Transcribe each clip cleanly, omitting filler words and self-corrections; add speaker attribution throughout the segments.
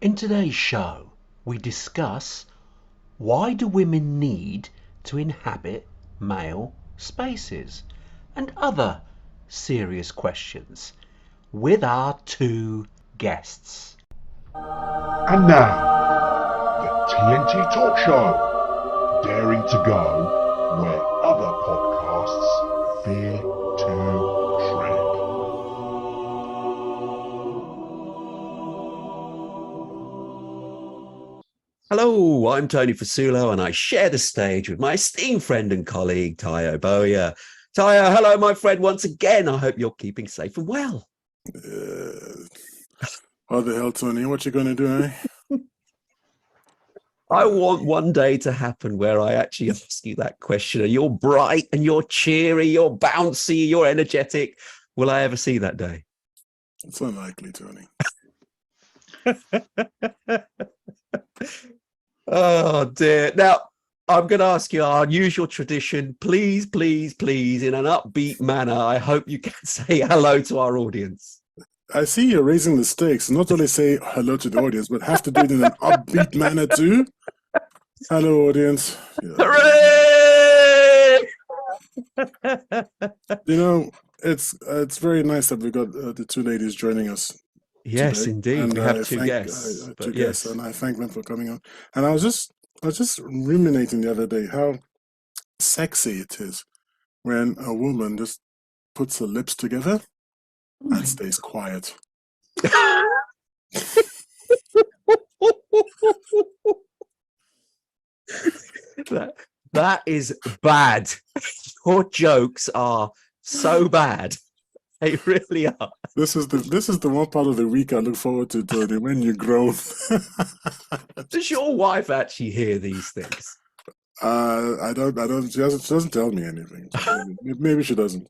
Speaker 1: In today's show, we discuss why do women need to inhabit male spaces and other serious questions with our two guests.
Speaker 2: And now, the TNT Talk Show, daring to go where other podcasts fear to tread.
Speaker 3: Hello, I'm Tony Fasulo, and I share the stage with my esteemed friend and colleague, Tayo Boya. Tayo, hello, my friend, once again. I hope you're keeping safe and well.
Speaker 4: What the hell, Tony? What you gonna do, eh?
Speaker 3: I want one day to happen where I actually ask you that question. And you're bright and you're cheery, you're bouncy, you're energetic. Will I ever see that day?
Speaker 4: It's unlikely, Tony.
Speaker 3: Oh, dear. Now, I'm going to ask you our usual tradition. Please, please, please, in an upbeat manner, I hope you can say hello to our audience.
Speaker 4: I see you're raising the stakes. Not only say hello to the audience, but have to do it in an upbeat manner too. Hello, audience. Yeah.
Speaker 3: Hooray!
Speaker 4: You know, it's very nice that we got the two ladies joining us.
Speaker 3: Yes,
Speaker 4: today.
Speaker 3: indeed.
Speaker 4: And
Speaker 3: We have two guests.
Speaker 4: two guests, and I thank them for coming on. And I was just ruminating the other day how sexy it is when a woman just puts her lips together and stays quiet.
Speaker 3: That is bad. Your jokes are so bad. They really are.
Speaker 4: This is the one part of the week I look forward to, Tony, when you grow.
Speaker 3: Does your wife actually hear these things?
Speaker 4: I don't. She doesn't tell me anything. Maybe she doesn't.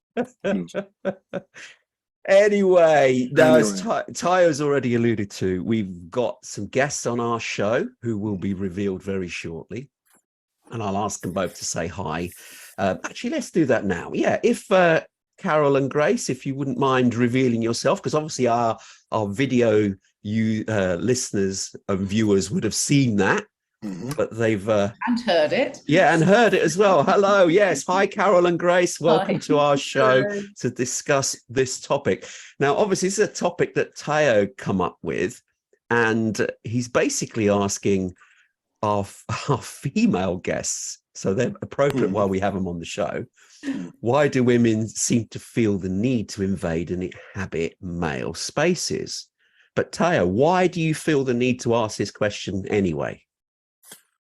Speaker 3: Anyway, now as Tayo's already alluded to, we've got some guests on our show who will be revealed very shortly. And I'll ask them both to say hi. Actually, let's do that now. Yeah, if Carol and Grace, if you wouldn't mind revealing yourself, because obviously our video listeners and viewers would have seen that, but they've
Speaker 5: and heard it.
Speaker 3: Yeah, and heard it as well. Hello, yes. Hi, Carol and Grace. Welcome to our show to discuss this topic. Now, obviously, this is a topic that Tayo come up with, and he's basically asking our female guests, so they're appropriate while we have them on the show. Why do women seem to feel the need to invade and inhabit male spaces? But Tayo, why do you feel the need to ask this question anyway?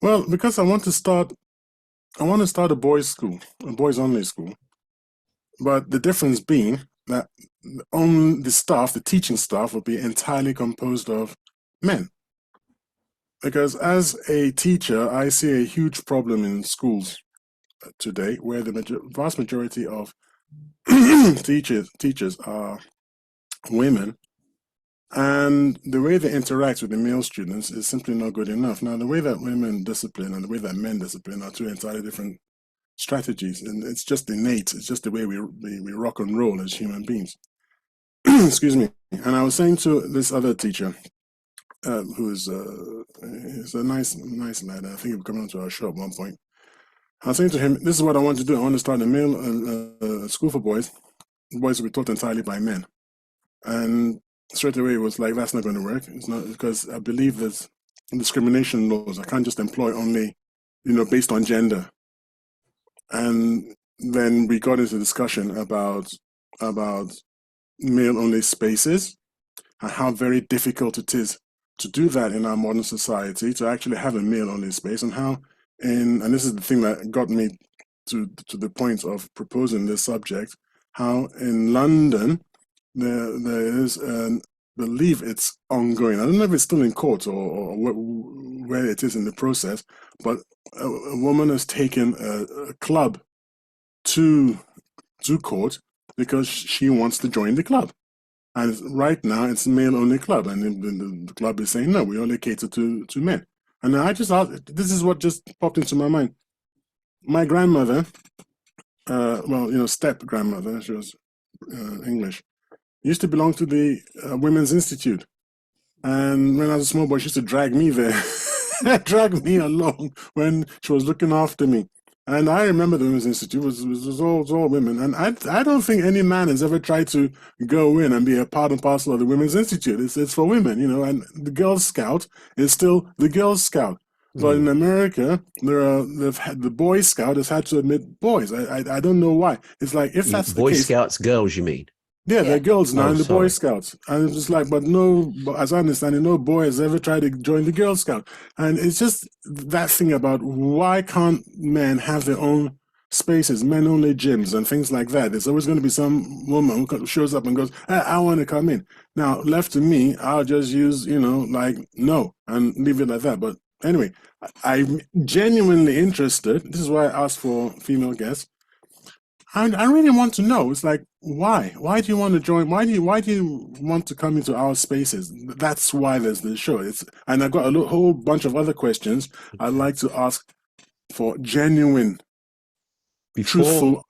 Speaker 4: Well, because I want to start a boys' school, a boys-only school. But the difference being that the teaching staff, will be entirely composed of men. Because as a teacher, I see a huge problem in schools today, where the vast majority of teachers are women, and the way they interact with the male students is simply not good enough. Now, the way that women discipline and the way that men discipline are two entirely different strategies, and it's just innate. It's just the way we rock and roll as human beings. Excuse me. And I was saying to this other teacher, who's a nice lad. I think he'll come on to our show at one point. I was saying to him, this is what I want to do. I want to start a male school for boys. Boys will be taught entirely by men. And straight away it was like, that's not going to work. It's not, because I believe there's discrimination laws. I can't just employ only, based on gender. And then we got into discussion about male-only spaces and how very difficult it is to do that in our modern society, to actually have a male-only space, and how, and this is the thing that got me to the point of proposing this subject, how in London there is, believe it's ongoing. I don't know if it's still in court or where it is in the process, but a woman has taken a club to court because she wants to join the club. And right now it's a male-only club, and the club is saying, no, we only cater to men. And I just asked, this is what just popped into my mind. My grandmother, step-grandmother, she was English, used to belong to the Women's Institute. And when I was a small boy, she used to drag me there, drag me along when she was looking after me. And I remember the Women's Institute was all women. And I don't think any man has ever tried to go in and be a part and parcel of the Women's Institute. It's for women, and the Girl Scout is still the Girl Scout. But in America, the Boy Scout has had to admit boys. I don't know why. It's like, if that's the
Speaker 3: Boy
Speaker 4: case,
Speaker 3: Scouts, girls, you mean?
Speaker 4: yeah, they're girls now
Speaker 3: Oh,
Speaker 4: in the Boy
Speaker 3: sorry.
Speaker 4: Scouts. And it's just like, but no, as I understand it, no boy has ever tried to join the Girl Scout. And it's just that thing about, why can't men have their own spaces, men-only gyms and things like that? There's always going to be some woman who shows up and goes, I want to come in. Now, left to me, I'll just use, like, no, and leave it like that. But anyway, I'm genuinely interested. This is why I asked for female guests. I really want to know. It's like, why? Why do you want to join? Why do you want to come into our spaces? That's why there's this show. And I've got a whole bunch of other questions I'd like to ask for genuine, truthful.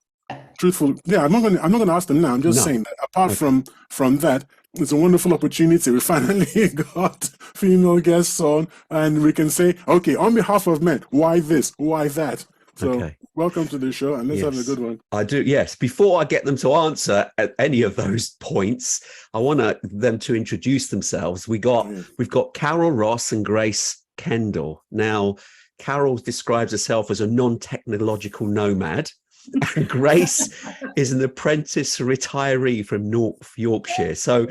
Speaker 4: Yeah, I'm not going to ask them now. I'm just saying that apart from that, it's a wonderful opportunity. We finally got female guests on, and we can say, okay, on behalf of men, why this? Why that? So welcome to the show, and let's have a good one.
Speaker 3: I do, yes. Before I get them to answer at any of those points, I want them to introduce themselves. We've got Carol Ross and Grace Kendall. Now, Carol describes herself as a non-technological nomad, and Grace is an apprentice retiree from North Yorkshire. So,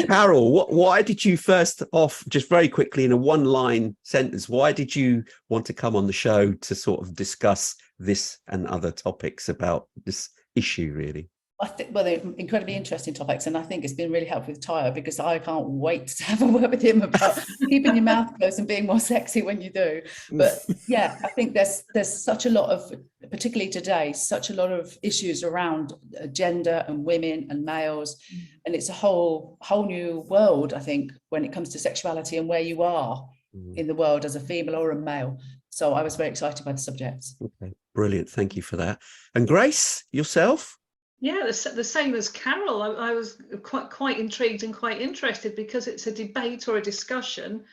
Speaker 3: Carol, why did you first off, just very quickly in a one-line sentence, why did you want to come on the show to sort of discuss this and other topics about this issue, really?
Speaker 5: I think, well, they're incredibly interesting topics, and I think it's been really helpful with Tyre, because I can't wait to have a word with him about keeping your mouth closed and being more sexy when you do. But yeah, I think there's such a lot of, particularly today, such a lot of issues around gender and women and males, and it's a whole new world, I think, when it comes to sexuality and where you are in the world as a female or a male. So I was very excited by the subject.
Speaker 3: Okay, brilliant. Thank you for that. And Grace, yourself?
Speaker 6: Yeah, the same as Carol. I was quite intrigued and quite interested, because it's a debate or a discussion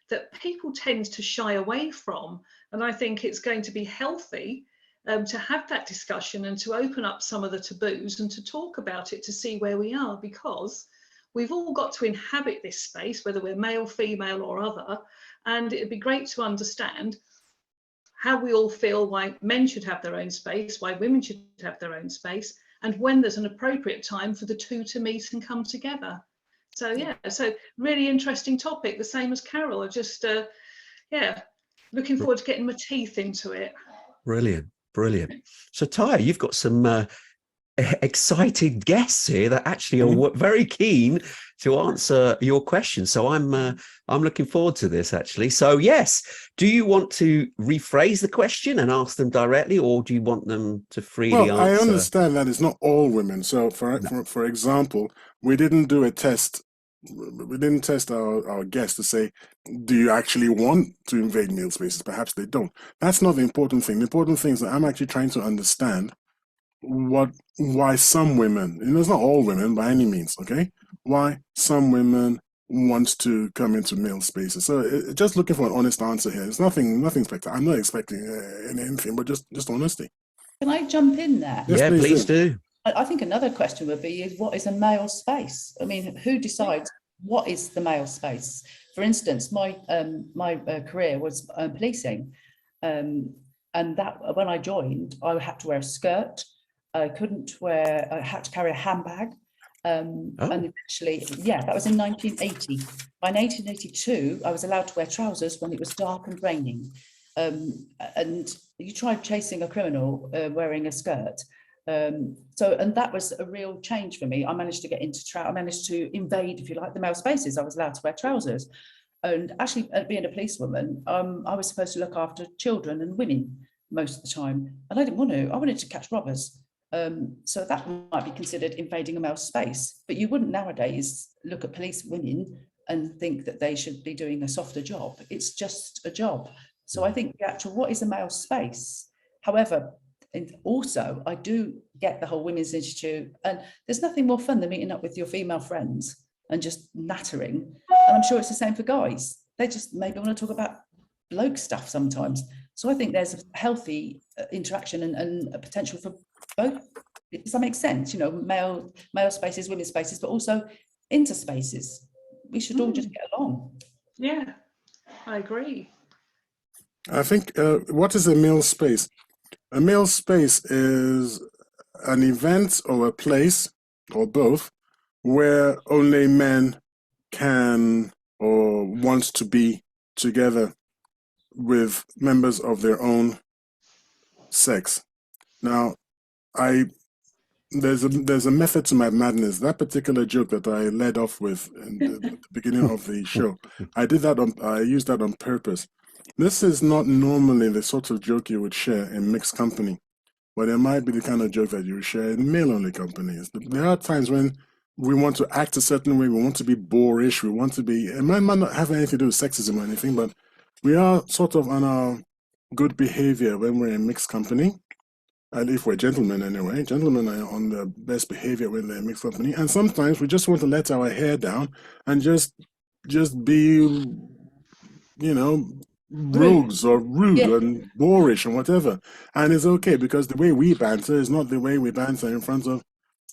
Speaker 6: that people tend to shy away from. And I think it's going to be healthy to have that discussion and to open up some of the taboos and to talk about it, to see where we are, because we've all got to inhabit this space, whether we're male, female or other. And it'd be great to understand how we all feel, why men should have their own space, why women should have their own space, and when there's an appropriate time for the two to meet and come together. So yeah, so really interesting topic, the same as Carol. I just looking forward to getting my teeth into it.
Speaker 3: Brilliant. So Tyre, you've got some excited guests here that actually are very keen to answer your questions. So I'm looking forward to this, actually. So yes, do you want to rephrase the question and ask them directly, or do you want them to freely answer?
Speaker 4: I understand that it's not all women. So for example, we didn't do a test. We didn't test our guests to say, do you actually want to invade male spaces? Perhaps they don't. That's not the important thing. The important thing is that I'm actually trying to understand why some women, it's not all women by any means, okay? Why some women want to come into male spaces. So just looking for an honest answer here. It's nothing spectacular. I'm not expecting anything, but just honesty.
Speaker 5: Can I jump in there?
Speaker 4: Yes,
Speaker 3: yeah, please do.
Speaker 5: I think another question would be, what is a male space? I mean, who decides what is the male space? For instance, my career was policing, and that when I joined, I had to wear a skirt. I had to carry a handbag. And eventually, that was in 1980. By 1982, I was allowed to wear trousers when it was dark and raining. And you tried chasing a criminal wearing a skirt. And that was a real change for me. I managed to invade, if you like, the male spaces. I was allowed to wear trousers. And actually, being a policewoman, I was supposed to look after children and women most of the time. And I didn't want to. I wanted to catch robbers. So that might be considered invading a male space, but you wouldn't nowadays look at police women and think that they should be doing a softer job. It's just a job. So I think the actual, what is a male space? However, and also I do get the whole Women's Institute, and there's nothing more fun than meeting up with your female friends and just nattering. And I'm sure it's the same for guys. They just maybe want to talk about bloke stuff sometimes. So I think there's a healthy interaction and a potential for both. Does that make sense? You know, male spaces, women's spaces, but also interspaces. We should all just get along.
Speaker 6: Yeah, I agree.
Speaker 4: I think, what is a male space? A male space is an event or a place, or both, where only men can or wants to be together with members of their own sex. Now, there's a method to my madness. That particular joke that I led off with in the beginning of the show, I used that on purpose. This is not normally the sort of joke you would share in mixed company, but it might be the kind of joke that you would share in male-only companies. There are times when we want to act a certain way, we want to be boorish, we want to be, it might not have anything to do with sexism or anything, but we are sort of on our good behavior when we're in mixed company. And if we're gentlemen anyway, gentlemen are on the best behavior when they're in mixed company. And sometimes we just want to let our hair down and just be, you know, rogues or rude and boorish and whatever. And it's okay because the way we banter is not the way we banter in front of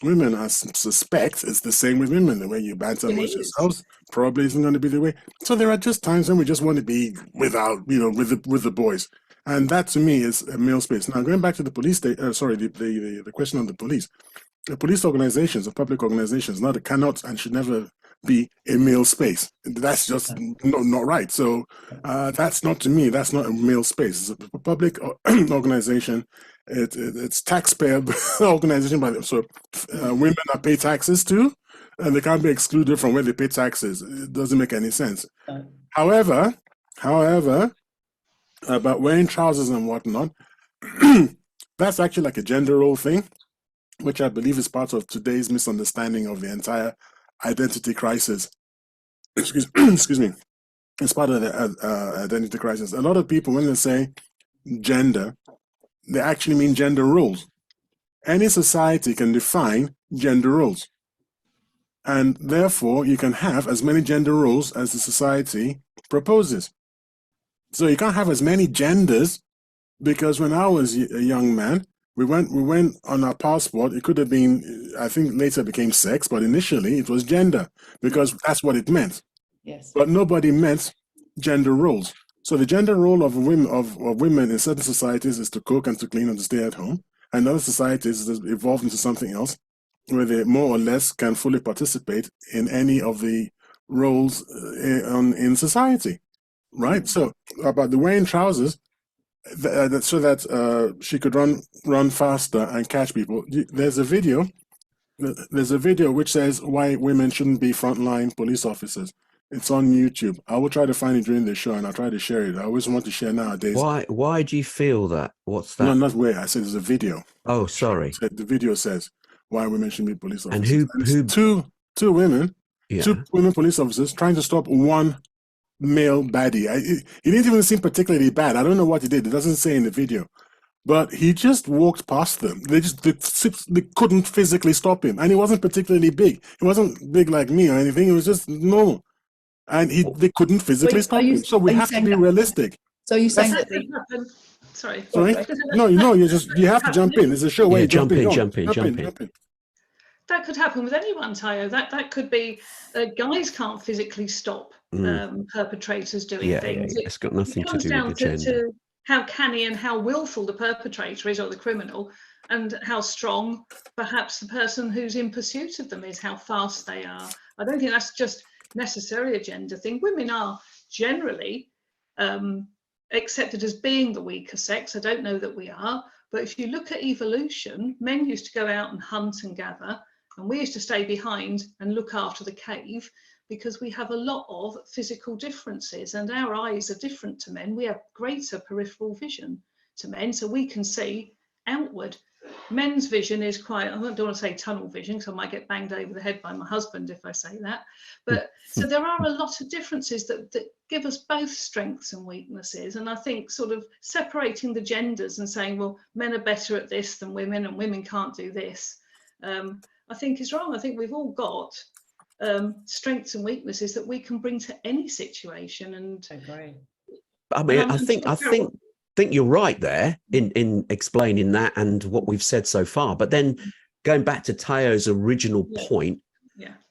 Speaker 4: women. I suspect it's the same with women. The way you banter amongst yourselves probably isn't going to be the way. So there are just times when we just want to be without, you know, with the boys. And that to me is a male space. Now going back to the police the question on the police organizations or public organizations cannot and should never be a male space. That's just not right. So that's not, to me, that's not a male space. It's a public organization. It's taxpayer organization, so women are pay taxes too, and they can't be excluded from where they pay taxes. It doesn't make any sense. However, about wearing trousers and whatnot, that's actually like a gender role thing, which I believe is part of today's misunderstanding of the entire identity crisis. Excuse me. It's part of the identity crisis. A lot of people, when they say gender, they actually mean gender roles. Any society can define gender roles. And therefore, you can have as many gender roles as the society proposes. So you can't have as many genders, because when I was a young man, we went on our passport. It could have been, I think later became sex, but initially it was gender because that's what it meant.
Speaker 5: Yes.
Speaker 4: But nobody meant gender roles. So the gender role of women in certain societies is to cook and to clean and to stay at home. And other societies has evolved into something else where they more or less can fully participate in any of the roles in society, right? So about the wearing trousers, so that she could run faster and catch people. There's a video which says why women shouldn't be frontline police officers. It's on YouTube. I will try to find it during the show and I'll try to share it. I always want to share nowadays.
Speaker 3: Why do you feel that? What's that?
Speaker 4: No, not where. I said there's a video.
Speaker 3: Oh, sorry.
Speaker 4: The video says why women shouldn't be police officers.
Speaker 3: And who
Speaker 4: two women,
Speaker 3: yeah.
Speaker 4: two women police officers trying to stop one male baddie. He didn't even seem particularly bad. I don't know what he did. It doesn't say in the video. But he just walked past them. They couldn't physically stop him. And he wasn't particularly big. He wasn't big like me or anything. It was just normal. And they couldn't physically stop him. So we have to be realistic.
Speaker 5: So you're saying that
Speaker 6: Sorry.
Speaker 4: No, you have to jump in. It's a show where you jump in.
Speaker 6: That could happen with anyone, Tayo. That could be guys can't physically stop perpetrators doing things.
Speaker 3: Yeah. It's got nothing to do with the gender.
Speaker 6: To how canny and how willful the perpetrator is, or the criminal, and how strong perhaps the person who's in pursuit of them is, how fast they are. I don't think that's just necessarily a gender thing. Women are generally accepted as being the weaker sex. I don't know that we are, but if you look at evolution, men used to go out and hunt and gather, and we used to stay behind and look after the cave, because we have a lot of physical differences and our eyes are different to men. We have greater peripheral vision to men, so we can see outward. Men's vision is quite, I don't want to say tunnel vision because I might get banged over the head by my husband if I say that. But so there are a lot of differences that give us both strengths and weaknesses. And I think sort of separating the genders and saying, well, men are better at this than women and women can't do this, I think is wrong. I think we've all got strengths and weaknesses that we can bring to any situation. And
Speaker 5: I agree.
Speaker 3: I mean,
Speaker 6: I'm
Speaker 3: I think you're right there in explaining that and what we've said so far. But then going back to Tayo's original point,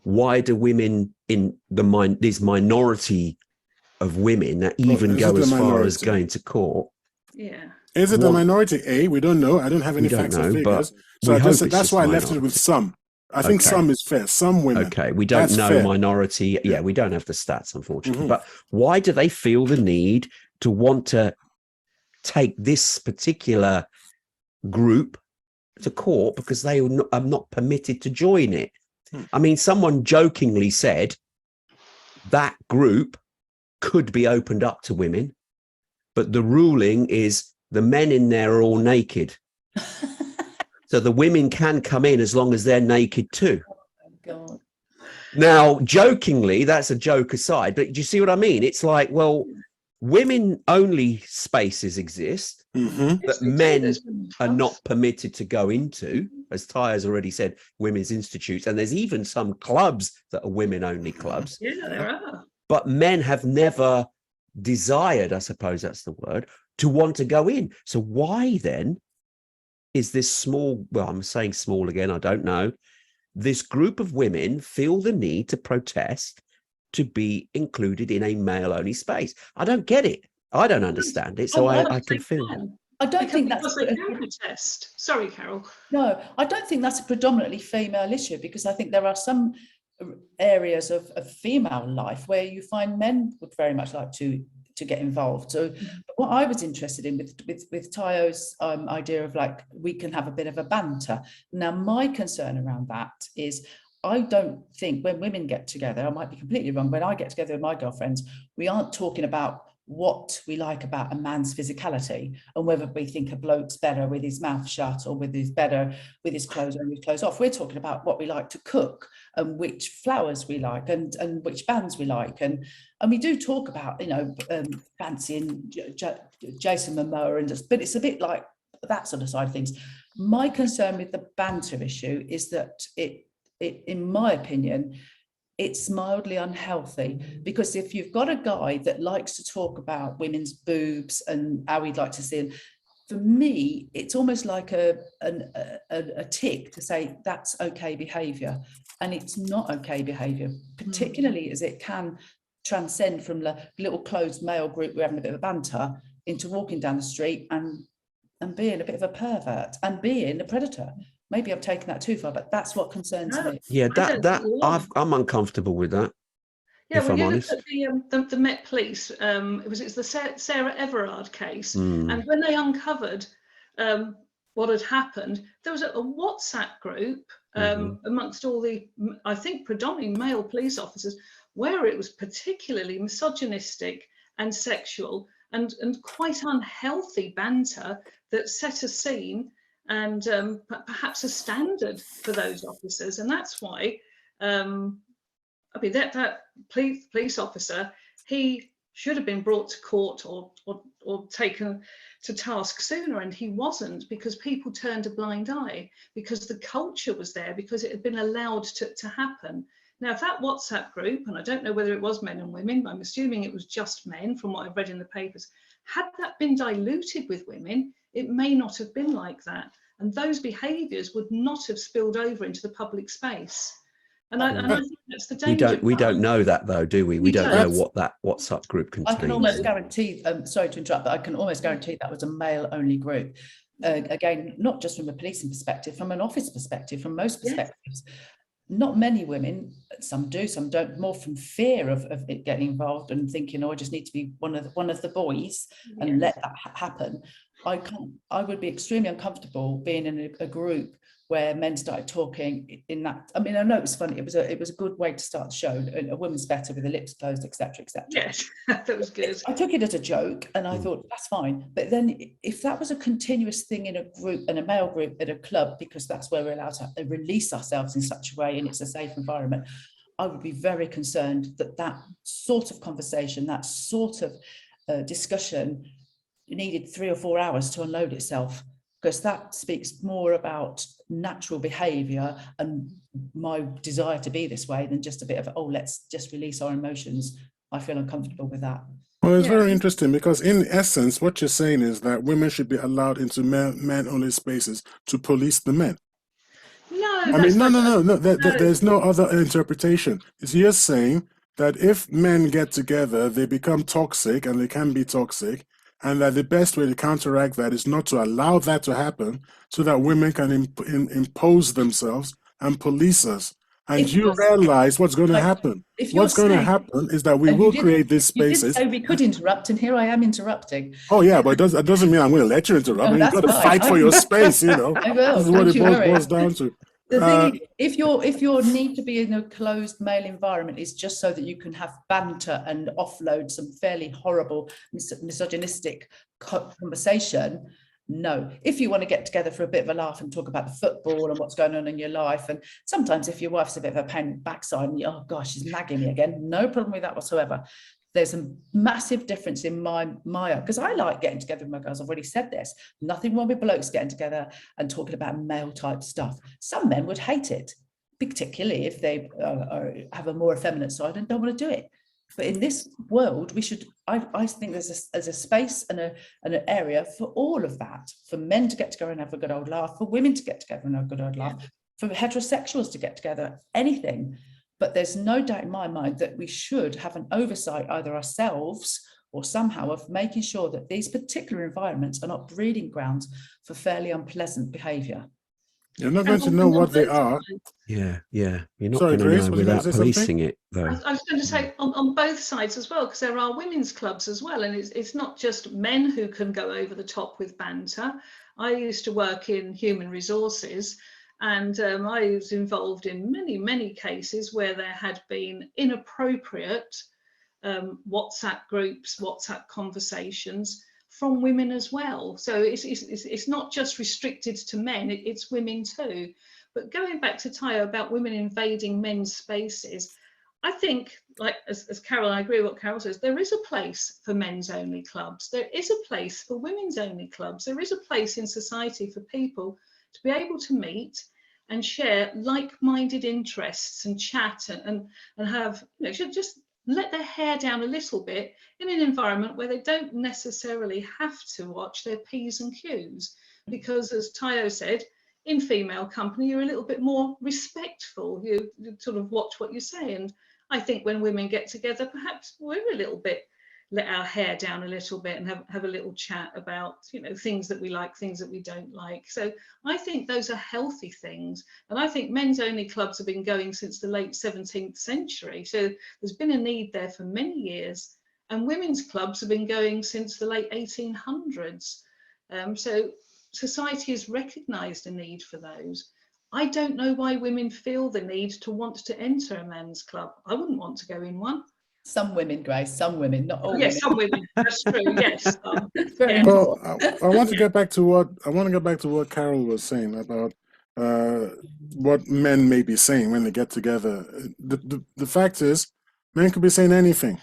Speaker 3: why do women in this minority of women that even go as far as going to court?
Speaker 6: Yeah.
Speaker 4: Is it the minority? We don't know. I don't have any facts or figures. So that's why I left it with some. I think some is fair. Some women.
Speaker 3: Okay, we don't know fair. Minority. Yeah, we don't have the stats, unfortunately. But why do they feel the need to want to take this particular group to court because they are not permitted to join it? I mean, someone jokingly said that group could be opened up to women, but the ruling is the men in there are all naked. So the women can come in as long as they're naked too.
Speaker 5: Oh, God.
Speaker 3: Now, jokingly, that's a joke aside, but do you see what I mean? It's like, well, women-only spaces exist that men are not permitted to go into, as Ty has already said, women's institutes, and there's even some clubs that are women-only clubs.
Speaker 6: Yeah, there are.
Speaker 3: But men have never desired, I suppose that's the word, to want to go in. So why then is this small, well, I'm saying small again, I don't know, this group of women feel the need to protest to be included in a male-only space? I don't get it. I don't understand it. So I can feel that.
Speaker 5: I don't think that's
Speaker 6: because they can protest. Sorry, Carol.
Speaker 5: No, I don't think that's a predominantly female issue, because I think there are some areas of female life where you find men would very much like to get involved. So what I was interested in with Tayo's idea of like, we can have a bit of a banter. Now, my concern around that is, I don't think when women get together, I might be completely wrong, when I get together with my girlfriends, we aren't talking about what we like about a man's physicality and whether we think a bloke's better with his mouth shut or with his clothes on, with clothes off. We're talking about what we like to cook and which flowers we like and which bands we like, and we do talk about, you know, fancying Jason Momoa, but it's a bit like that sort of side of things. My concern with the banter issue is that it in my opinion, it's mildly unhealthy, because if you've got a guy that likes to talk about women's boobs and how he'd like to see them, for me, it's almost like a tick to say that's okay behaviour, and it's not okay behaviour, particularly as it can transcend from the little closed male group we're having a bit of a banter into walking down the street and being a bit of a pervert and being a predator. Maybe I've taken that too far, but that's what concerns me.
Speaker 3: Yeah, I'm uncomfortable with that.
Speaker 6: Yeah,
Speaker 3: if
Speaker 6: when
Speaker 3: I'm
Speaker 6: you
Speaker 3: honest.
Speaker 6: look at the Met Police, it's the Sarah Everard case, and when they uncovered what had happened, there was a WhatsApp group amongst all the, I think, predominantly male police officers, where it was particularly misogynistic and sexual and quite unhealthy banter that set a scene and perhaps a standard for those officers. And that's why I mean, that police officer, he should have been brought to court or taken to task sooner, and he wasn't, because people turned a blind eye, because the culture was there, because it had been allowed to happen. Now, if that WhatsApp group, and I don't know whether it was men and women, I'm assuming it was just men from what I've read in the papers, had that been diluted with women, it may not have been like that. And those behaviours would not have spilled over into the public space. And I think that's the danger.
Speaker 3: We don't know that, though, do we? We don't know what that WhatsApp group contains.
Speaker 5: I can almost guarantee, sorry to interrupt, but I can almost guarantee that was a male-only group. Again, not just from a policing perspective, from an office perspective, from most perspectives. Yes. Not many women, some do, some don't, more from fear of it getting involved and thinking, oh, I just need to be one of the boys and let that happen. I would be extremely uncomfortable being in a group where men started talking in that. I mean, I know it was funny. It was a good way to start the show. A woman's better with the lips closed, etc., etc.
Speaker 6: Yes, that was good.
Speaker 5: I took it as a joke, and I thought that's fine. But then, if that was a continuous thing in a group, in a male group at a club, because that's where we're allowed to release ourselves in such a way, and it's a safe environment, I would be very concerned that sort of conversation, that sort of discussion, needed 3 or 4 hours to unload itself, because that speaks more about natural behavior and my desire to be this way than just a bit of, oh, let's just release our emotions. I feel uncomfortable with that.
Speaker 4: Well, it's very interesting because in essence, what you're saying is that women should be allowed into men-only spaces to police the men.
Speaker 6: No,
Speaker 4: I mean, no. There's no other interpretation. It's you're saying that if men get together, they become toxic and they can be toxic, and that the best way to counteract that is not to allow that to happen so that women can impose themselves and police us. And you realize what's going to happen. What's going to happen is that we will create these spaces.
Speaker 5: You did say we could interrupt, and here I am interrupting.
Speaker 4: Oh, yeah, but that doesn't mean I'm going to let you interrupt. You've got to fight for your space, you know.
Speaker 5: I will.
Speaker 4: This is what it boils down to.
Speaker 5: The thing is, if your need to be in a closed male environment is just so that you can have banter and offload some fairly horrible misogynistic conversation, no. If you want to get together for a bit of a laugh and talk about the football and what's going on in your life, and sometimes if your wife's a bit of a pain in the backside and oh gosh, she's nagging me again, no problem with that whatsoever. There's a massive difference in my because I like getting together with my girls. I've already said this. Nothing wrong with blokes getting together and talking about male type stuff. Some men would hate it, particularly if they have a more effeminate side and don't want to do it. But in this world, we should. I think there's a space and an area for all of that. For men to get together and have a good old laugh. For women to get together and have a good old laugh. For heterosexuals to get together. Anything. But there's no doubt in my mind that we should have an oversight either ourselves or somehow of making sure that these particular environments are not breeding grounds for fairly unpleasant behaviour.
Speaker 4: You're not going to know what they are.
Speaker 3: Yeah. You're not going to know without policing it, though.
Speaker 6: I was going to say on both sides as well, because there are women's clubs as well, and it's not just men who can go over the top with banter. I used to work in human resources, and I was involved in many cases where there had been inappropriate WhatsApp groups, WhatsApp conversations from women as well. So it's not just restricted to men, it's women too. But going back to Tayo about women invading men's spaces, I think, like as Carol, I agree with what Carol says, there is a place for men's only clubs. There is a place for women's only clubs. There is a place in society for people to be able to meet and share like-minded interests and chat and have, just let their hair down a little bit in an environment where they don't necessarily have to watch their P's and Q's. Because as Tayo said, in female company, you're a little bit more respectful. You sort of watch what you say. And I think when women get together, perhaps we're a little bit, let our hair down a little bit and have a little chat about, things that we like, things that we don't like. So I think those are healthy things. And I think men's only clubs have been going since the late 17th century. So there's been a need there for many years. And women's clubs have been going since the late 1800s. So society has recognised a need for those. I don't know why women feel the need to want to enter a men's club. I wouldn't want to go in one.
Speaker 5: Some women, Grace, some women, not all.
Speaker 6: Yes, some women. That's true. Yes.
Speaker 4: Well, I want to get back to what Carol was saying about what men may be saying when they get together. The fact is, men could be saying anything,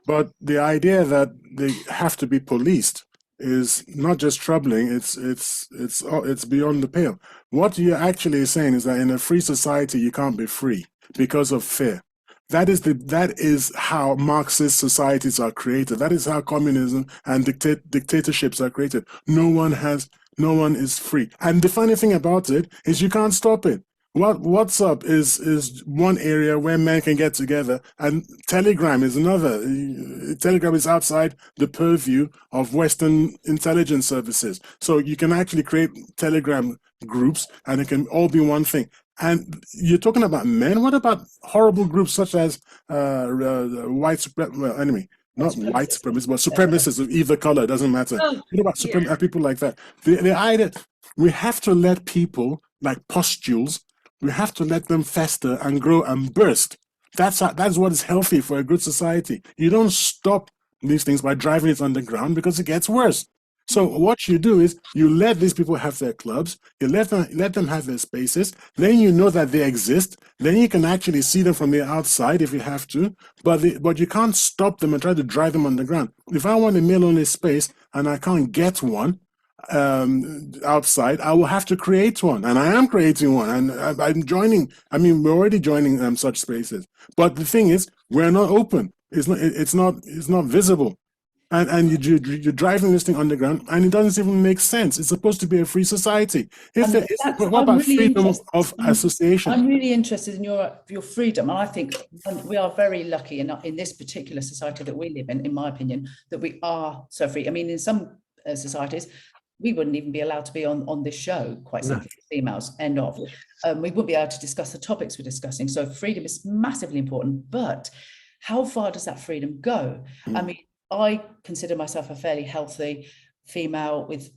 Speaker 4: but the idea that they have to be policed is not just troubling. It's beyond the pale. What you're actually saying is that in a free society, you can't be free because of fear. That is how Marxist societies are created. That is how communism and dictatorships are created. No one is free. And the funny thing about it is you can't stop it. What's up is one area where men can get together, and Telegram is another. Telegram is outside the purview of Western intelligence services. So you can actually create Telegram groups and it can all be one thing. And you're talking about men. What about horrible groups such as white supremacists? Well, anyway, not white supremacists, but supremacists of either color. Doesn't matter. What about people like that? The idea we have to let people like pustules. We have to let them fester and grow and burst. That's what is healthy for a good society. You don't stop these things by driving it underground because it gets worse. So what you do is you let these people have their clubs, you let them have their spaces, then you know that they exist, then you can actually see them from the outside if you have to, but you can't stop them and try to drive them underground. If I want a male-only space and I can't get one, outside, I will have to create one, and I am creating one, and I'm joining. I mean, we're already joining such spaces. But the thing is, we're not open. It's not visible. And you're driving this thing underground, and it doesn't even make sense. It's supposed to be a free society. What about freedom of association?
Speaker 5: I'm really interested in your freedom, and I think we are very lucky in this particular society that we live in my opinion, that we are so free. I mean, in some societies, we wouldn't even be allowed to be on this show, quite simply, females, end of. We wouldn't be able to discuss the topics we're discussing. So freedom is massively important, but how far does that freedom go? I mean, I consider myself a fairly healthy female with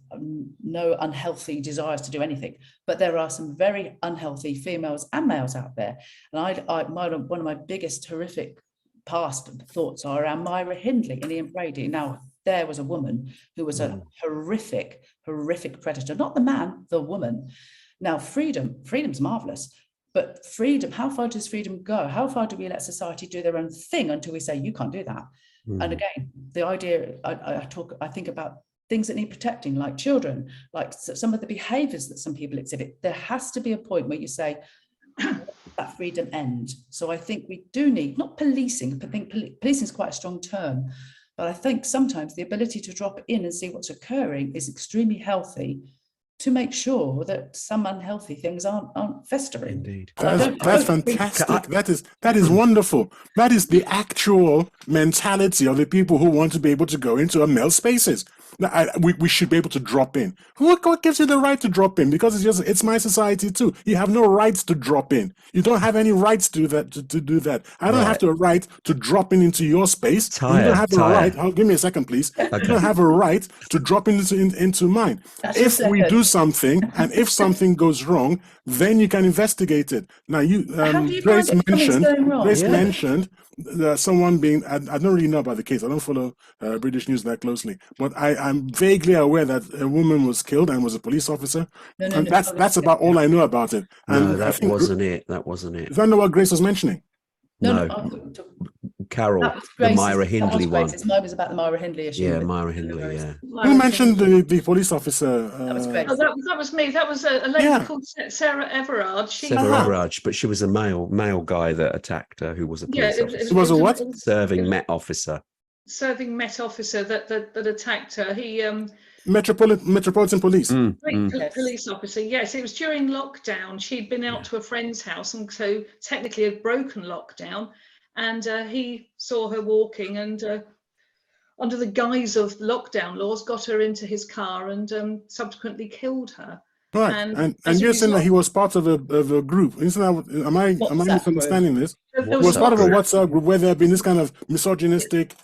Speaker 5: no unhealthy desires to do anything, but there are some very unhealthy females and males out there. And one of my biggest horrific past thoughts are around Myra Hindley and Invade. Now, there was a woman who was a horrific predator, not the man, the woman. Now, freedom's marvelous. But freedom, how far does freedom go? How far do we let society do their own thing until we say, you can't do that? And again, the idea, I think about things that need protecting, like children, like some of the behaviors that some people exhibit. There has to be a point where you say, that freedom end. So I think we do need, not policing, I think policing is quite a strong term, but I think sometimes the ability to drop in and see what's occurring is extremely healthy, to make sure that some unhealthy things aren't festering.
Speaker 3: Indeed.
Speaker 4: That's fantastic. That is wonderful. That is the actual mentality of the people who want to be able to go into a male spaces. We should be able to drop in. What gives you the right to drop in? Because it's my society too. You have no rights to drop in. You don't have any rights to do that. To do that, I don't have the right to drop into your space. You don't have a right. Give me a second, please. Okay. You don't have a right to drop into mine. If we do something, and if something goes wrong, then you can investigate it. Now, Grace mentioned someone being. I don't really know about the case. I don't follow British news that closely, but I'm vaguely aware that a woman was killed and was a police officer. That's about all I know about it. And
Speaker 3: no, that wasn't it. That wasn't it.
Speaker 4: Is that not what Grace was mentioning?
Speaker 3: No. Carol, the Myra Hindley one.
Speaker 5: Mine was about the Myra Hindley issue.
Speaker 3: Yeah, Myra Hindley, yeah.
Speaker 4: Who mentioned the police officer?
Speaker 5: That was Grace.
Speaker 6: That was me. That was a lady called Sarah Everard.
Speaker 3: Everard, but she was a male guy that attacked her, who was a police officer.
Speaker 4: It was a what?
Speaker 3: Serving Met officer.
Speaker 6: Serving Met officer that attacked her. He
Speaker 4: Metropolitan Police.
Speaker 6: Police officer. Yes, it was during lockdown. She'd been out to a friend's house, and so technically had broken lockdown. And he saw her walking, and under the guise of lockdown laws, got her into his car and subsequently killed her.
Speaker 4: Right, and you're saying that he was part of a group. Isn't that? Am I misunderstanding this? He was part of a WhatsApp group where there have been this kind of misogynistic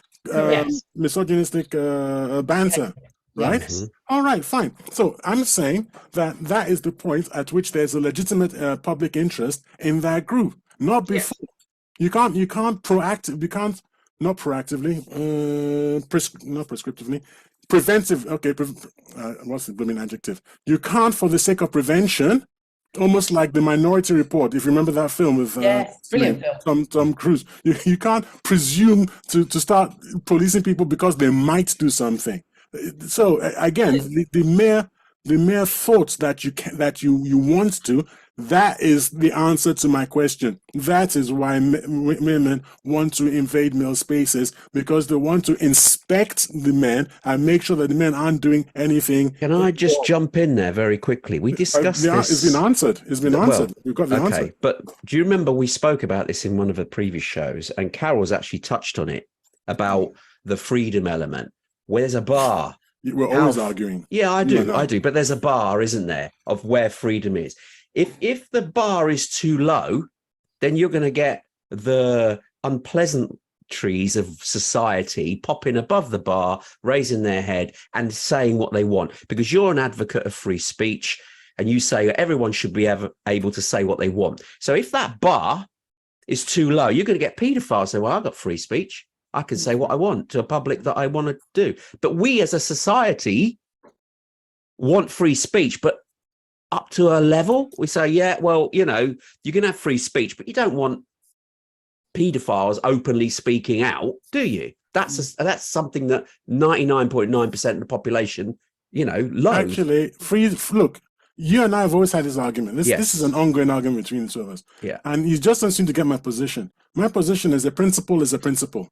Speaker 4: banter. Right?
Speaker 5: Yes.
Speaker 4: All right, fine. So I'm saying that is the point at which there's a legitimate public interest in that group, not before. Yes. You can't not prescriptively, preventive. Okay, what's the blooming adjective? You can't, for the sake of prevention, almost like the Minority Report. If you remember that film with
Speaker 5: brilliant film.
Speaker 4: Tom Cruise, you can't presume to start policing people because they might do something. So again, the mere thoughts that you want to, that is the answer to my question. That is why women want to invade male spaces, because they want to inspect the men and make sure that the men aren't doing anything.
Speaker 3: Can I just jump in there very quickly? We discussed this.
Speaker 4: It's been answered. We've got the answer.
Speaker 3: But do you remember we spoke about this in one of the previous shows, and Carol's actually touched on it about the freedom element. Where there's a bar.
Speaker 4: We're always arguing.
Speaker 3: Yeah, I do. But there's a bar, isn't there, of where freedom is. If the bar is too low, then you're going to get the unpleasant trees of society popping above the bar, raising their head and saying what they want, because you're an advocate of free speech and you say everyone should be able to say what they want. So if that bar is too low, you're going to get paedophiles say, well, I've got free speech. I can say what I want to a public that I want to do. But we as a society want free speech, but up to a level, we say, yeah, well, you know, you can have free speech, but you don't want paedophiles openly speaking out, do you? That's something that 99.9% of the population low.
Speaker 4: Actually, look, you and I have always had this argument. This
Speaker 3: Yes.
Speaker 4: is an ongoing argument between the two of us.
Speaker 3: Yeah.
Speaker 4: And you just don't seem to get my position. My position is a principle is a principle.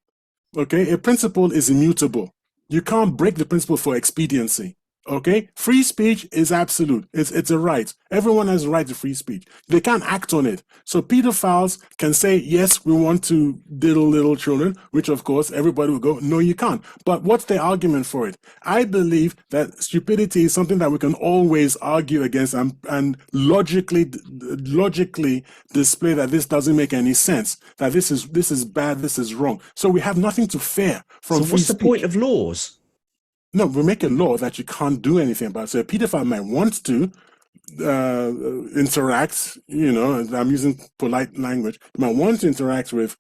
Speaker 4: Okay? A principle is immutable. You can't break the principle for expediency. Okay? Free speech is absolute. It's a right. Everyone has a right to free speech. They can't act on it. So pedophiles can say, yes, we want to diddle little children, which of course everybody will go, no, you can't. But what's the argument for it? I believe that stupidity is something that we can always argue against and logically display that this doesn't make any sense, that this is bad, this is wrong. So we have nothing to fear from
Speaker 3: So
Speaker 4: free
Speaker 3: what's the
Speaker 4: speech.
Speaker 3: point of laws?
Speaker 4: No, we make a law that you can't do anything about. So a pedophile might want to interact, I'm using polite language, might want to interact with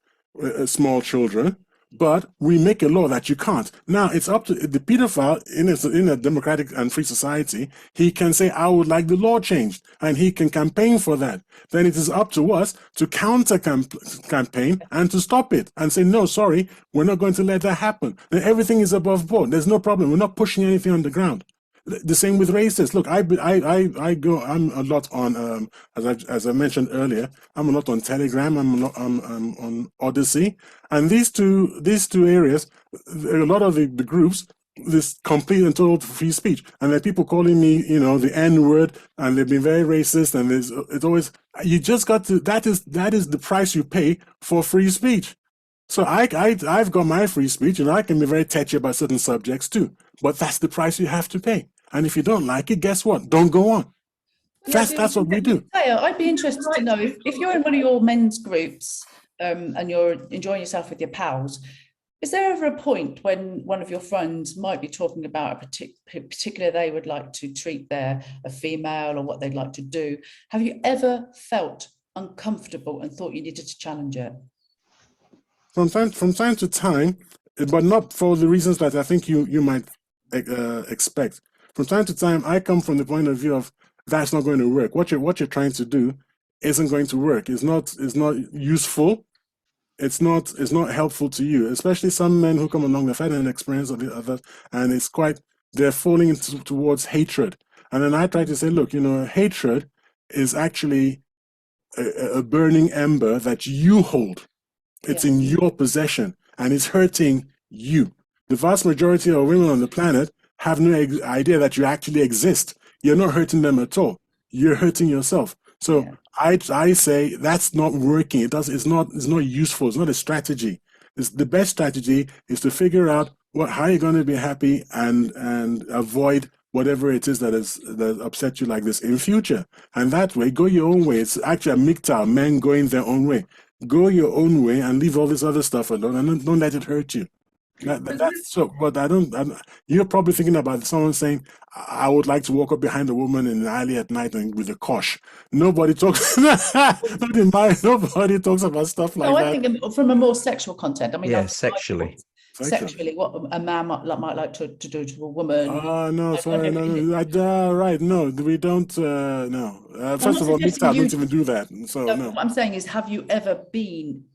Speaker 4: small children, but we make a law that you can't. Now, it's up to the pedophile in a democratic and free society. He can say, I would like the law changed, and he can campaign for that. Then it is up to us to counter campaign and to stop it and say, no, sorry, we're not going to let that happen. Then everything is above board. There's no problem. We're not pushing anything on the ground. The same with racists. Look, I'm a lot on, as I mentioned earlier, I'm a lot on Telegram, I'm on Odyssey, and these two areas, a lot of the groups, this complete and total free speech, and there are people calling me, the N word, and they've been very racist, and it's always, you just got to, that is the price you pay for free speech. So I've got my free speech, and I can be very touchy about certain subjects too. But that's the price you have to pay. And if you don't like it, guess what? Don't go on. That's what we do.
Speaker 5: I'd be interested to know if you're in one of your men's groups and you're enjoying yourself with your pals, is there ever a point when one of your friends might be talking about a particular they would like to treat a female or what they'd like to do? Have you ever felt uncomfortable and thought you needed to challenge it?
Speaker 4: From time to time, but not for the reasons that I think you might expect. From time to time, I come from the point of view of that's not going to work. What you're trying to do isn't going to work. It's not useful. It's not helpful to you. Especially some men who come along, they've had an experience of the other, and they're falling towards hatred. And then I try to say, look, hatred is actually a burning ember that you hold. It's in your possession, and it's hurting you. The vast majority of women on the planet have no idea that you actually exist. You're not hurting them at all. You're hurting yourself. So I say that's not working. It's not useful. It's not a strategy. The best strategy is to figure out how you're going to be happy and avoid whatever it is that upset you like this in future. And that way, go your own way. It's actually a MGTOW, men going their own way. Go your own way and leave all this other stuff alone, and don't let it hurt you. That's so. But you're probably thinking about someone saying, "I would like to walk up behind a woman in an alley at night and with a kosh." Nobody talks. Nobody talks about stuff like that.
Speaker 5: I think from a more sexual content. I mean,
Speaker 3: sexually.
Speaker 5: Sexually, what a man might like to do to a woman.
Speaker 4: No, sorry, no, right, no, we don't, no. First of all, MGTOW don't even do that, so no.
Speaker 5: What I'm saying is, have you ever been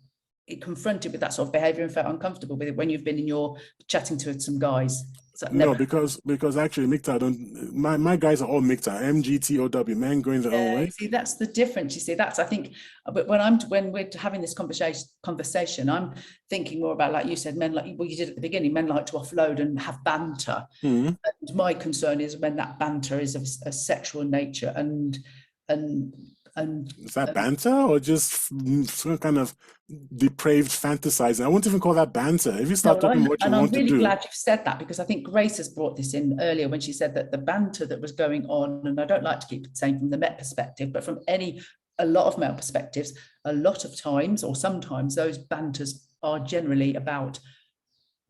Speaker 5: confronted with that sort of behaviour and felt uncomfortable with it when you've been in your chatting to some guys?
Speaker 4: No, because actually MGTOW don't. My guys are all MGTOW, MGTOW, men going their own way.
Speaker 5: See, that's the difference. You see, that's I think. But when we're having this conversation, I'm thinking more about, like you said, men like you did at the beginning. Men like to offload and have banter. Mm-hmm. And my concern is when that banter is of a sexual nature and is that
Speaker 4: banter or just some kind of depraved fantasizing? I won't even call that banter. If you start talking what you want to do.
Speaker 5: I'm really glad you've said that, because I think Grace has brought this in earlier when she said that the banter that was going on, and I don't like to keep it saying from the Met perspective, but from a lot of male perspectives, a lot of times or sometimes those banters are generally about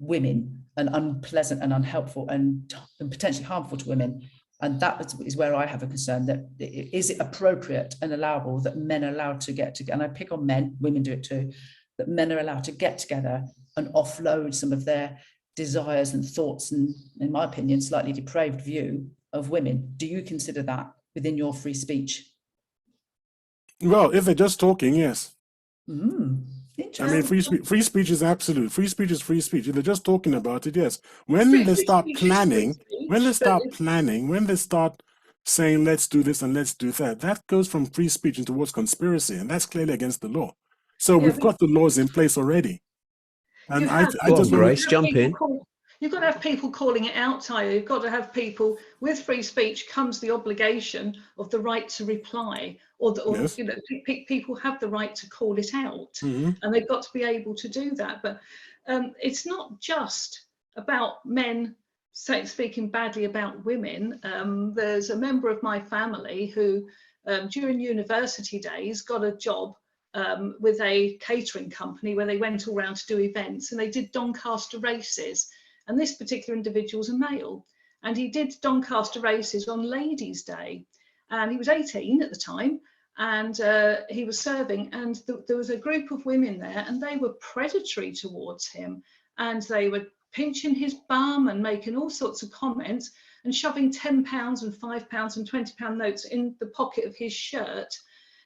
Speaker 5: women and unpleasant and unhelpful and potentially harmful to women. And that is where I have a concern, that is it appropriate and allowable that men are allowed to get together, and I pick on men, women do it too, that men are allowed to get together and offload some of their desires and thoughts and, in my opinion, slightly depraved view of women. Do you consider that within your free speech?
Speaker 4: Well, if they're just talking, yes. I mean, free speech is absolute. Free speech is free speech. If they're just talking about it, yes. When
Speaker 6: Free
Speaker 4: they start
Speaker 6: speech is free
Speaker 4: planning, when they
Speaker 6: speech, but
Speaker 4: start planning, when they start saying let's do this and let's do that, that goes from free speech into towards conspiracy, and that's clearly against the law. So
Speaker 6: yeah,
Speaker 4: we've got the laws in place already.
Speaker 6: you
Speaker 4: And
Speaker 6: have.
Speaker 4: I
Speaker 3: Go on,
Speaker 4: just want
Speaker 3: Grace, jump in.
Speaker 6: You've got to have people calling it out, Tayo. You've got to have people with free speech comes the obligation of the right to reply, or
Speaker 4: Yes.
Speaker 6: you know, people have the right to call it out,
Speaker 4: Mhm.
Speaker 6: and they've got to be able to do that. But it's not just about men speaking badly about women. There's a member of my family who, during university days, got a job with a catering company where they went all around to do events, and they did Doncaster races. And this particular individual's a male, and he did Doncaster races on Ladies' Day, and he was 18 at the time, and he was serving, and there was a group of women there, and they were predatory towards him, and they were pinching his bum and making all sorts of comments and shoving £10 and £5 and £20 notes in the pocket of his shirt.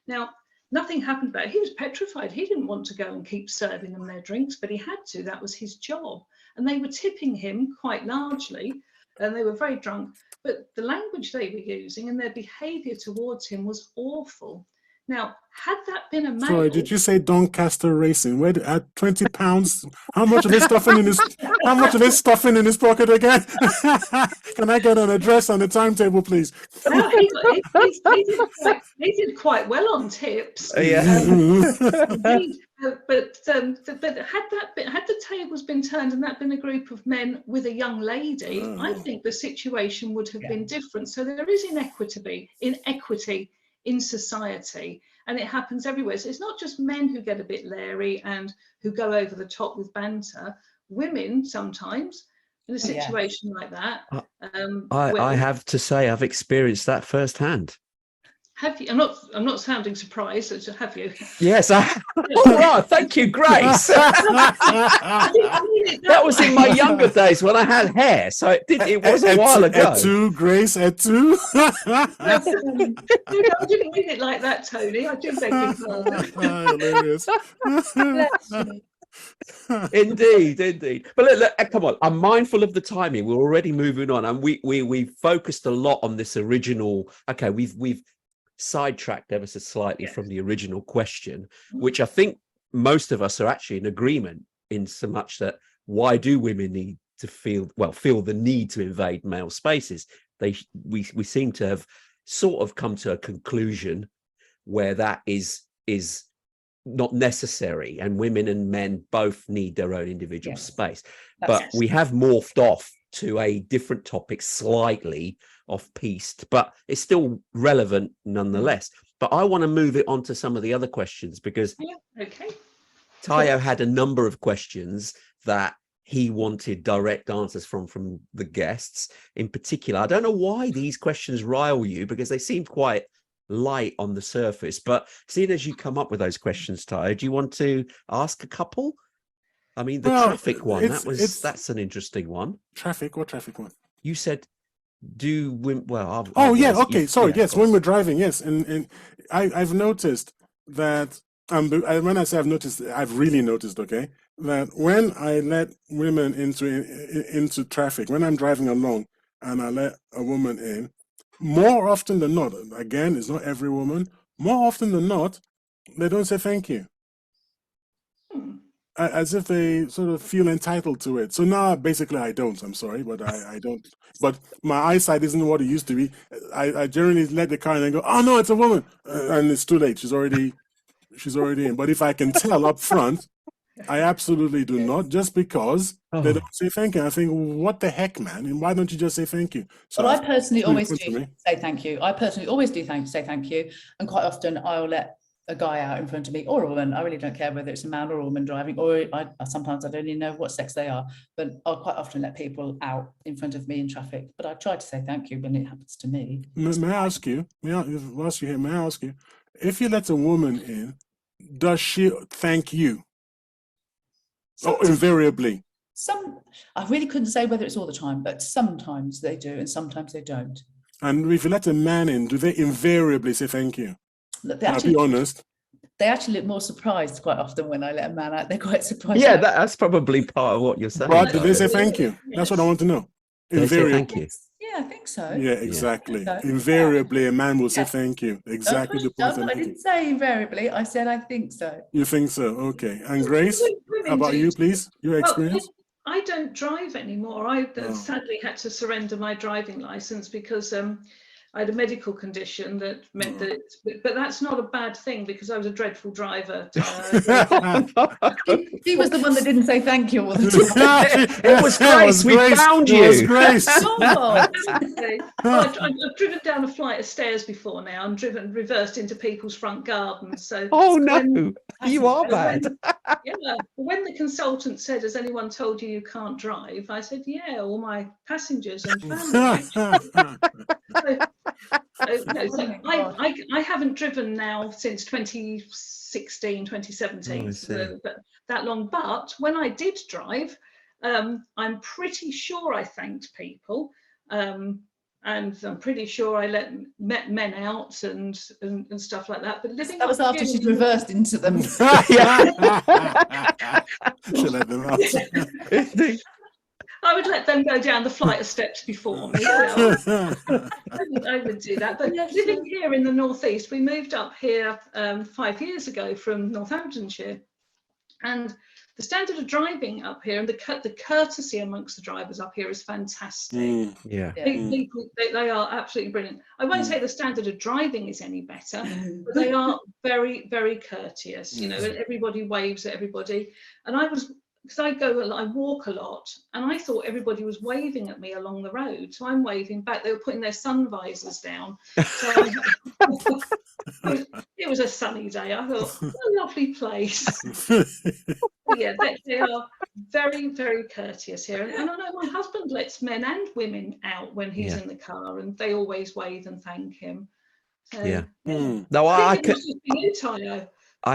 Speaker 6: Now, nothing happened about it. He was petrified. He didn't want to go and keep serving them their drinks, but he had to. That was his job. And they were tipping him quite largely, and they were very drunk. But the language they were using and their behaviour towards him was awful. Now, had that been a male...
Speaker 4: Sorry, did you say Doncaster Racing? Where at £20? How much are they stuffing in his? How much are they stuffing in his pocket again? Can I get an address on the timetable, please?
Speaker 6: Well, he did quite well on tips.
Speaker 3: Yeah.
Speaker 6: But had the tables been turned and that been a group of men with a young lady, I think the situation would have been different. So there is inequity in society, and it happens everywhere. So it's not just men who get a bit leery and who go over the top with banter. Women sometimes in a situation like that.
Speaker 3: I have to say I've experienced that firsthand.
Speaker 6: Have you? I'm not sounding surprised. Have you?
Speaker 3: Yes. All right. Thank you, Grace. That was in my younger days when I had hair, so it was a while ago.
Speaker 4: At two, Grace, at two.
Speaker 6: I didn't mean it like that, Tony. I do beg your pardon.
Speaker 4: Hilarious.
Speaker 3: Indeed. But look, come on. I'm mindful of the timing. We're already moving on, and we focused a lot on this original. Okay, we've sidetracked ever so slightly from the original question, which I think most of us are actually in agreement in so much that why do women need to feel the need to invade male spaces? We seem to have sort of come to a conclusion where that is not necessary, and women and men both need their own individual space. But we have morphed off to a different topic, slightly off-piste, but it's still relevant nonetheless. But I want to move it on to some of the other questions, because Tayo had a number of questions that he wanted direct answers from the guests. In particular, I don't know why these questions rile you, because they seem quite light on the surface, but seeing as you come up with those questions, Tayo, do you want to ask a couple? I mean, the traffic one, that's an interesting one.
Speaker 4: Traffic? What traffic one?
Speaker 3: You said, when we're driving, yes. And I've noticed that, when I say I've noticed, I've really noticed, okay, that when I let women into traffic, when I'm driving along and I let a woman in, more often than not, again, it's not every woman, more often than not, they don't say thank you. As if they sort of feel entitled to it. So now, basically, I don't. I'm sorry, but I don't. But my eyesight isn't what it used to be. I generally let the car and then go, oh no, it's a woman, and it's too late. She's already in. But if I can tell up front, I absolutely do not, just because they don't say thank you. I think, what the heck, man? And why don't you just say thank you? So
Speaker 5: I personally always do say thank you. I personally always do say thank you, and quite often I'll let a guy out in front of me, or a woman. I really don't care whether it's a man or a woman driving, or sometimes I don't even know what sex they are, but I'll quite often let people out in front of me in traffic. But I try to say thank you when it happens to me.
Speaker 4: May I ask you, if you let a woman in, does she thank you? Sometimes, invariably.
Speaker 5: I really couldn't say whether it's all the time, but sometimes they do and sometimes they don't. And
Speaker 4: if you let a man in, do they invariably say thank you? I'll be honest.
Speaker 5: they actually look more surprised quite often when I let a man out. They're quite surprised.
Speaker 3: Yeah, that's probably part of what you're saying.
Speaker 4: But did they say thank you? That's what I want to know.
Speaker 3: They say thank you.
Speaker 5: Yeah, I think so.
Speaker 4: Yeah, exactly.
Speaker 5: So,
Speaker 4: Invariably, a man will say
Speaker 5: Yeah.
Speaker 4: thank you.
Speaker 5: Don't
Speaker 4: Exactly
Speaker 5: push
Speaker 4: the point
Speaker 5: up.
Speaker 4: I'm
Speaker 5: I
Speaker 4: making.
Speaker 5: didn't say invariably. I said I think so.
Speaker 4: You think so? Okay. And Grace,
Speaker 6: Women
Speaker 4: how about
Speaker 6: do
Speaker 4: you,
Speaker 6: too.
Speaker 4: please? Your
Speaker 6: Well,
Speaker 4: experience?
Speaker 6: I don't drive anymore. I
Speaker 4: Oh.
Speaker 6: sadly had to surrender my driving license because I had a medical condition that meant that, but that's not a bad thing because I was a dreadful driver.
Speaker 5: He was the one that didn't say thank you all the time.
Speaker 3: It was Grace. We found you.
Speaker 4: It was Grace.
Speaker 6: I've driven down a flight of stairs before now and reversed into people's front gardens. So
Speaker 3: Oh no, you are bad.
Speaker 6: When the consultant said, "Has anyone told you you can't drive?" I said, "Yeah, all my passengers and family." I haven't driven now since 2016, 2017, that long. But when I did drive, I'm pretty sure I thanked people. And I'm pretty sure I met men out and stuff like that. But living
Speaker 5: that was after she'd reversed into them.
Speaker 4: Should let them out.
Speaker 6: I would let them go down the flight of steps before me. I would do that. But living here in the northeast, we moved up here 5 years ago from Northamptonshire, and the standard of driving up here and the courtesy amongst the drivers up here is fantastic. People, they are absolutely brilliant. I won't say the standard of driving is any better, but they are very, very courteous. You know, everybody waves at everybody. And because I walk a lot, and I thought everybody was waving at me along the road, so I'm waving back. They were putting their sun visors down. So it was a sunny day. I thought, what a lovely place. Yeah, they are very, very courteous here. And I know my husband lets men and women out when he's in the car, and they always wave and thank him. So,
Speaker 3: No, I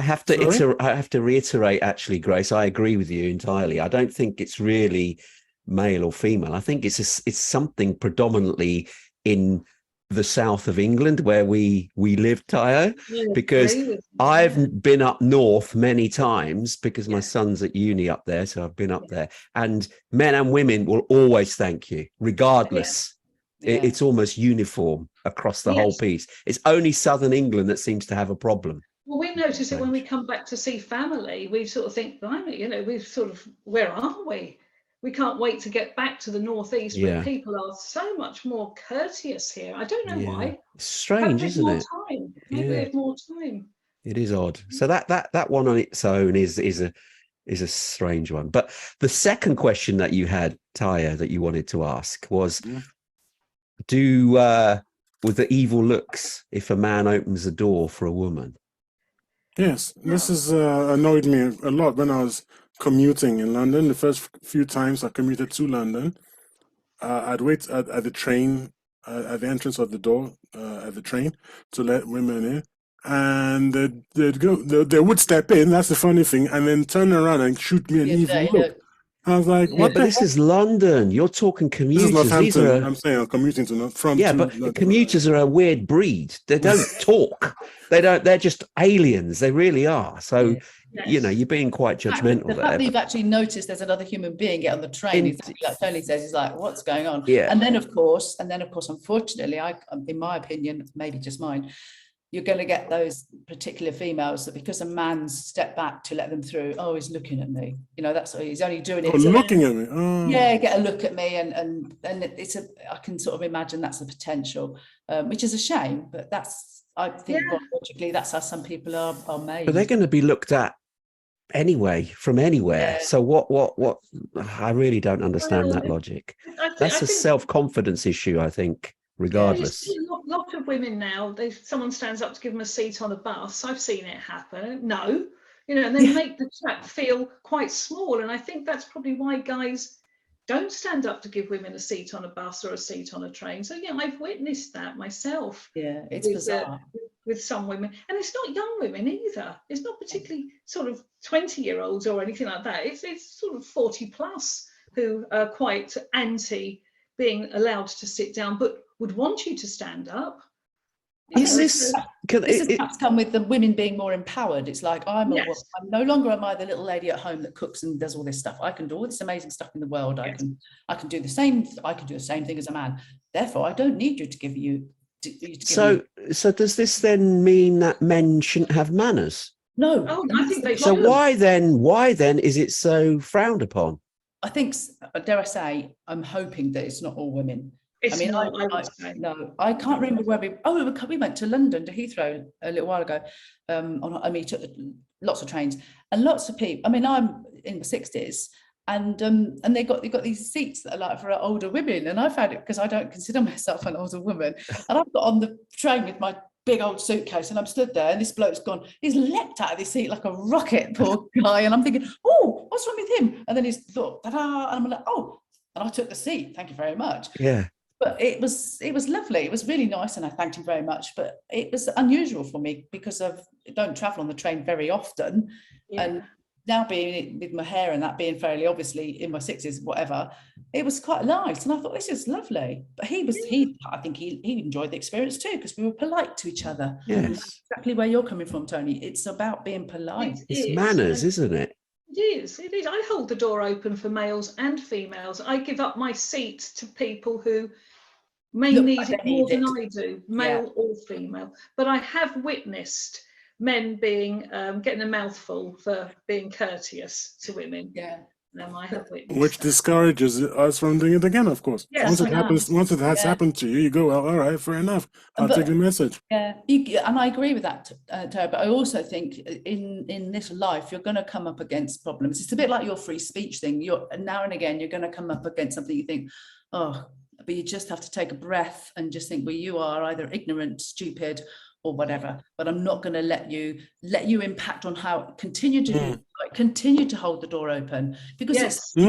Speaker 3: have to reiterate, actually, Grace, I agree with you entirely. I don't think it's really male or female. I think it's something predominantly in the south of England where we live, Tayo, because I've been up north many times because my son's at uni up there, so I've been up there, and men and women will always thank you regardless. It's almost uniform across the whole piece. It's only southern England that seems to have a problem.
Speaker 6: Well, we notice it when we come back to see family. We sort of think, where are we? We can't wait to get back to the northeast where people are so much more courteous here. I don't know why.
Speaker 3: It's strange, isn't it?
Speaker 6: Maybe they have more time.
Speaker 3: It is odd. So that one on its own is a strange one. But the second question that you had, Taya, that you wanted to ask was, with the evil looks if a man opens the door for a woman?
Speaker 4: Yes, this has annoyed me a lot when I was commuting in London. The first few times I commuted to London, I'd wait at the train, at the entrance of the door at the train to let women in. And they would step in, that's the funny thing, and then turn around and shoot me an evil look. I was like, what?
Speaker 3: But this is London. You're talking commuters.
Speaker 4: This is Northampton. I'm saying I'm commuting from.
Speaker 3: Yeah, but London. Commuters are a weird breed. They don't talk. They're just aliens. They really are. So, you're being quite judgmental.
Speaker 5: The fact that you've actually noticed there's another human being get on the train, exactly like Tony says, is like, what's going on?
Speaker 3: Yeah.
Speaker 5: And then of course, unfortunately, in my opinion, maybe just mine, you're going to get those particular females that because a man's stepped back to let them through, he's looking at me. That's what he's only doing.
Speaker 4: Looking at me. Oh.
Speaker 5: Yeah, get a look at me, and I can sort of imagine that's the potential, which is a shame, but I think biologically that's how some people are made.
Speaker 3: But they're going to be looked at anyway from anywhere. So what? I really don't understand that logic. That's a self-confidence issue, I think. Regardless,
Speaker 6: a lot of women now, someone stands up to give them a seat on a bus. I've seen it happen. No, and they make the chap feel quite small. And I think that's probably why guys don't stand up to give women a seat on a bus or a seat on a train. So I've witnessed that myself.
Speaker 5: Yeah, it's bizarre
Speaker 6: with some women, and it's not young women either. It's not particularly sort of 20-year-olds or anything like that. It's sort of 40 plus who are quite anti being allowed to sit down, but would want you to stand up.
Speaker 3: Is this?
Speaker 5: This has perhaps come with the women being more empowered. It's like I'm
Speaker 6: Yes.
Speaker 5: I'm no longer am I the little lady at home that cooks and does all this stuff. I can do all this amazing stuff in the world.
Speaker 6: Yes.
Speaker 5: I can do the same. I can do the same thing as a man. Therefore, I don't need you to give you.
Speaker 3: So does this then mean that men shouldn't have manners?
Speaker 5: No.
Speaker 6: Oh, I think they
Speaker 3: So
Speaker 6: should.
Speaker 3: why then is it so frowned upon?
Speaker 5: I think, dare I say, I'm hoping that it's not all women.
Speaker 6: It's not, I would say.
Speaker 5: No, I can't remember where we went to London, to Heathrow a little while ago. We took lots of trains and lots of people. I mean, I'm in the 60s, and they got these seats that are like for older women, and I found it because I don't consider myself an older woman, and I've got on the train with my big old suitcase, and I'm stood there, and this bloke's gone. He's leapt out of his seat like a rocket, poor guy, and I'm thinking, oh, what's wrong with him? And then he's thought, ta-da, and I'm like, oh, and I took the seat. Thank you very much.
Speaker 3: Yeah.
Speaker 5: But it was lovely. It was really nice, and I thanked him very much. But it was unusual for me because I don't travel on the train very often, and now being with my hair and that being fairly obviously in my 60s, whatever, it was quite nice. And I thought, this is lovely. But I think he enjoyed the experience too, because we were polite to each other.
Speaker 3: Yes.
Speaker 5: That's exactly where you're coming from, Tony. It's about being polite.
Speaker 3: It's manners, isn't it?
Speaker 6: It is. I hold the door open for males and females. I give up my seat to people who may need it more than I do, male or female. But I have witnessed men being getting a mouthful for being courteous to women.
Speaker 5: Yeah.
Speaker 6: I have witnessed
Speaker 4: Which discourages us from doing it again, of course.
Speaker 6: Yes,
Speaker 4: Once it has happened to you, you go, well, all right, fair enough. I'll take the message.
Speaker 5: Yeah, and I agree with that, Tara, but I also think in this life, you're going to come up against problems. It's a bit like your free speech thing. Now and again, you're going to come up against something you think, oh, but you just have to take a breath and just think, well, you are either ignorant, stupid, or whatever, but I'm not going to let you impact on how continue to hold the door open, because it's the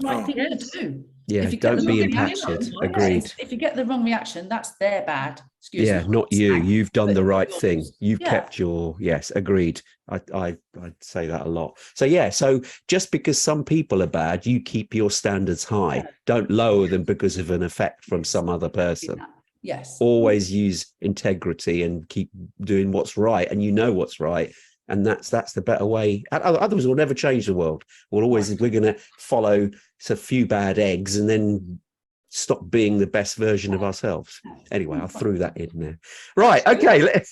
Speaker 5: right thing to do.
Speaker 3: Yeah, don't be impacted. Agreed.
Speaker 5: If you get the wrong reaction, that's their bad. Excuse me.
Speaker 3: Not you. You've done the right thing. You've kept your agreed. I'd say that a lot. So just because some people are bad, you keep your standards high. Don't lower them because of an effect from some other person.
Speaker 5: Yes.
Speaker 3: Always use integrity and keep doing what's right, and you know what's right, and that's the better way. Otherwise, we'll never change the world. We're going to follow a few bad eggs and then stop being the best version of ourselves. Anyway, I threw that in there. Right. Okay.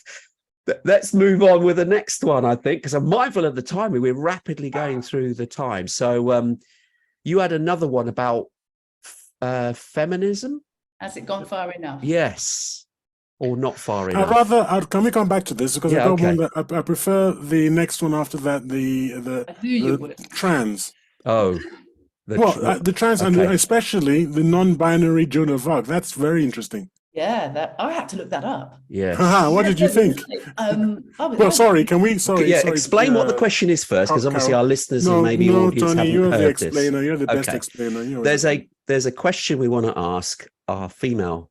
Speaker 3: Let's move on with the next one, I think, because I'm mindful of the timing. We're rapidly going through the time. So you had another one about feminism.
Speaker 5: Has it gone far enough?
Speaker 3: Yes, or not far enough.
Speaker 4: Can we come back to this, because I prefer the next one after that. The trans.
Speaker 3: Oh,
Speaker 4: the trans, and especially the non-binary Joan of Arc. That's very interesting.
Speaker 5: Yeah, I had to look that up.
Speaker 3: Yeah.
Speaker 4: What did you think? Sorry. Can we? Sorry.
Speaker 3: Explain what the question is first, because obviously our listeners and maybe audience
Speaker 4: Tony,
Speaker 3: haven't
Speaker 4: you're the
Speaker 3: heard
Speaker 4: explainer.
Speaker 3: this.
Speaker 4: You're the best explainer.
Speaker 3: There's a question we want to ask our female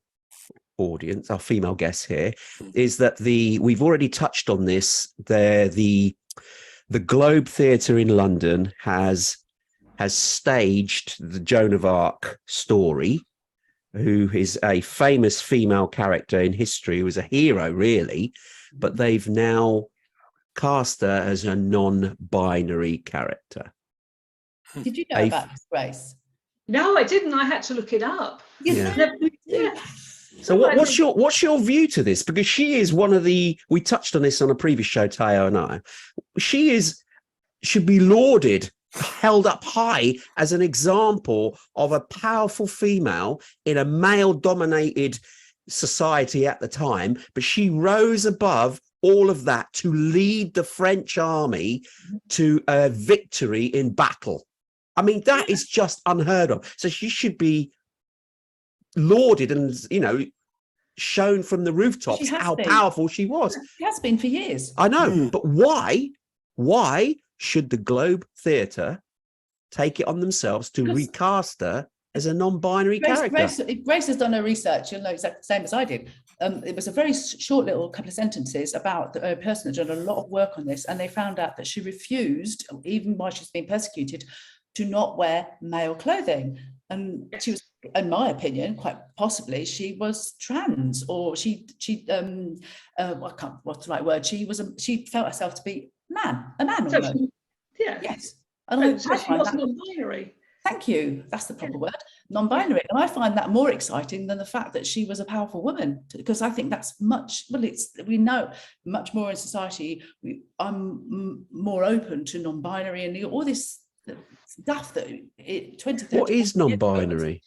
Speaker 3: audience, our female guests here, is that we've already touched on this. The Globe Theatre in London has staged the Joan of Arc story, who is a famous female character in history, who was a hero, really, but they've now cast her as a non-binary character.
Speaker 5: Did you know about this, Grace?
Speaker 6: No, I didn't. I had to look it up.
Speaker 3: So what's your view to this? Because she is one of we touched on this on a previous show, Tayo and I. Should be lauded, held up high as an example of a powerful female in a male-dominated society at the time, but she rose above all of that to lead the French army to a victory in battle. I mean, that is just unheard of. So she should be lauded and, shown from the rooftops how powerful she was.
Speaker 5: She has been for years.
Speaker 3: I know, but why should the Globe Theatre take it on themselves to recast her as a non-binary character?
Speaker 5: Grace has done her research. You'll know exactly the same as I did. It was a very short little couple of sentences about a person that done a lot of work on this, and they found out that she refused, even while she's being persecuted, to not wear male clothing. And she was in my opinion, quite possibly she was trans, or what's the right word? She felt herself to be a man
Speaker 6: So
Speaker 5: almost.
Speaker 6: yeah.
Speaker 5: Yes. And
Speaker 6: So she wasn't non-binary.
Speaker 5: Thank you. That's the proper word, non-binary. And I find that more exciting than the fact that she was a powerful woman, because I think that's we know much more in society. I'm more open to non-binary and all this stuff that 20, 30
Speaker 3: What is non-binary?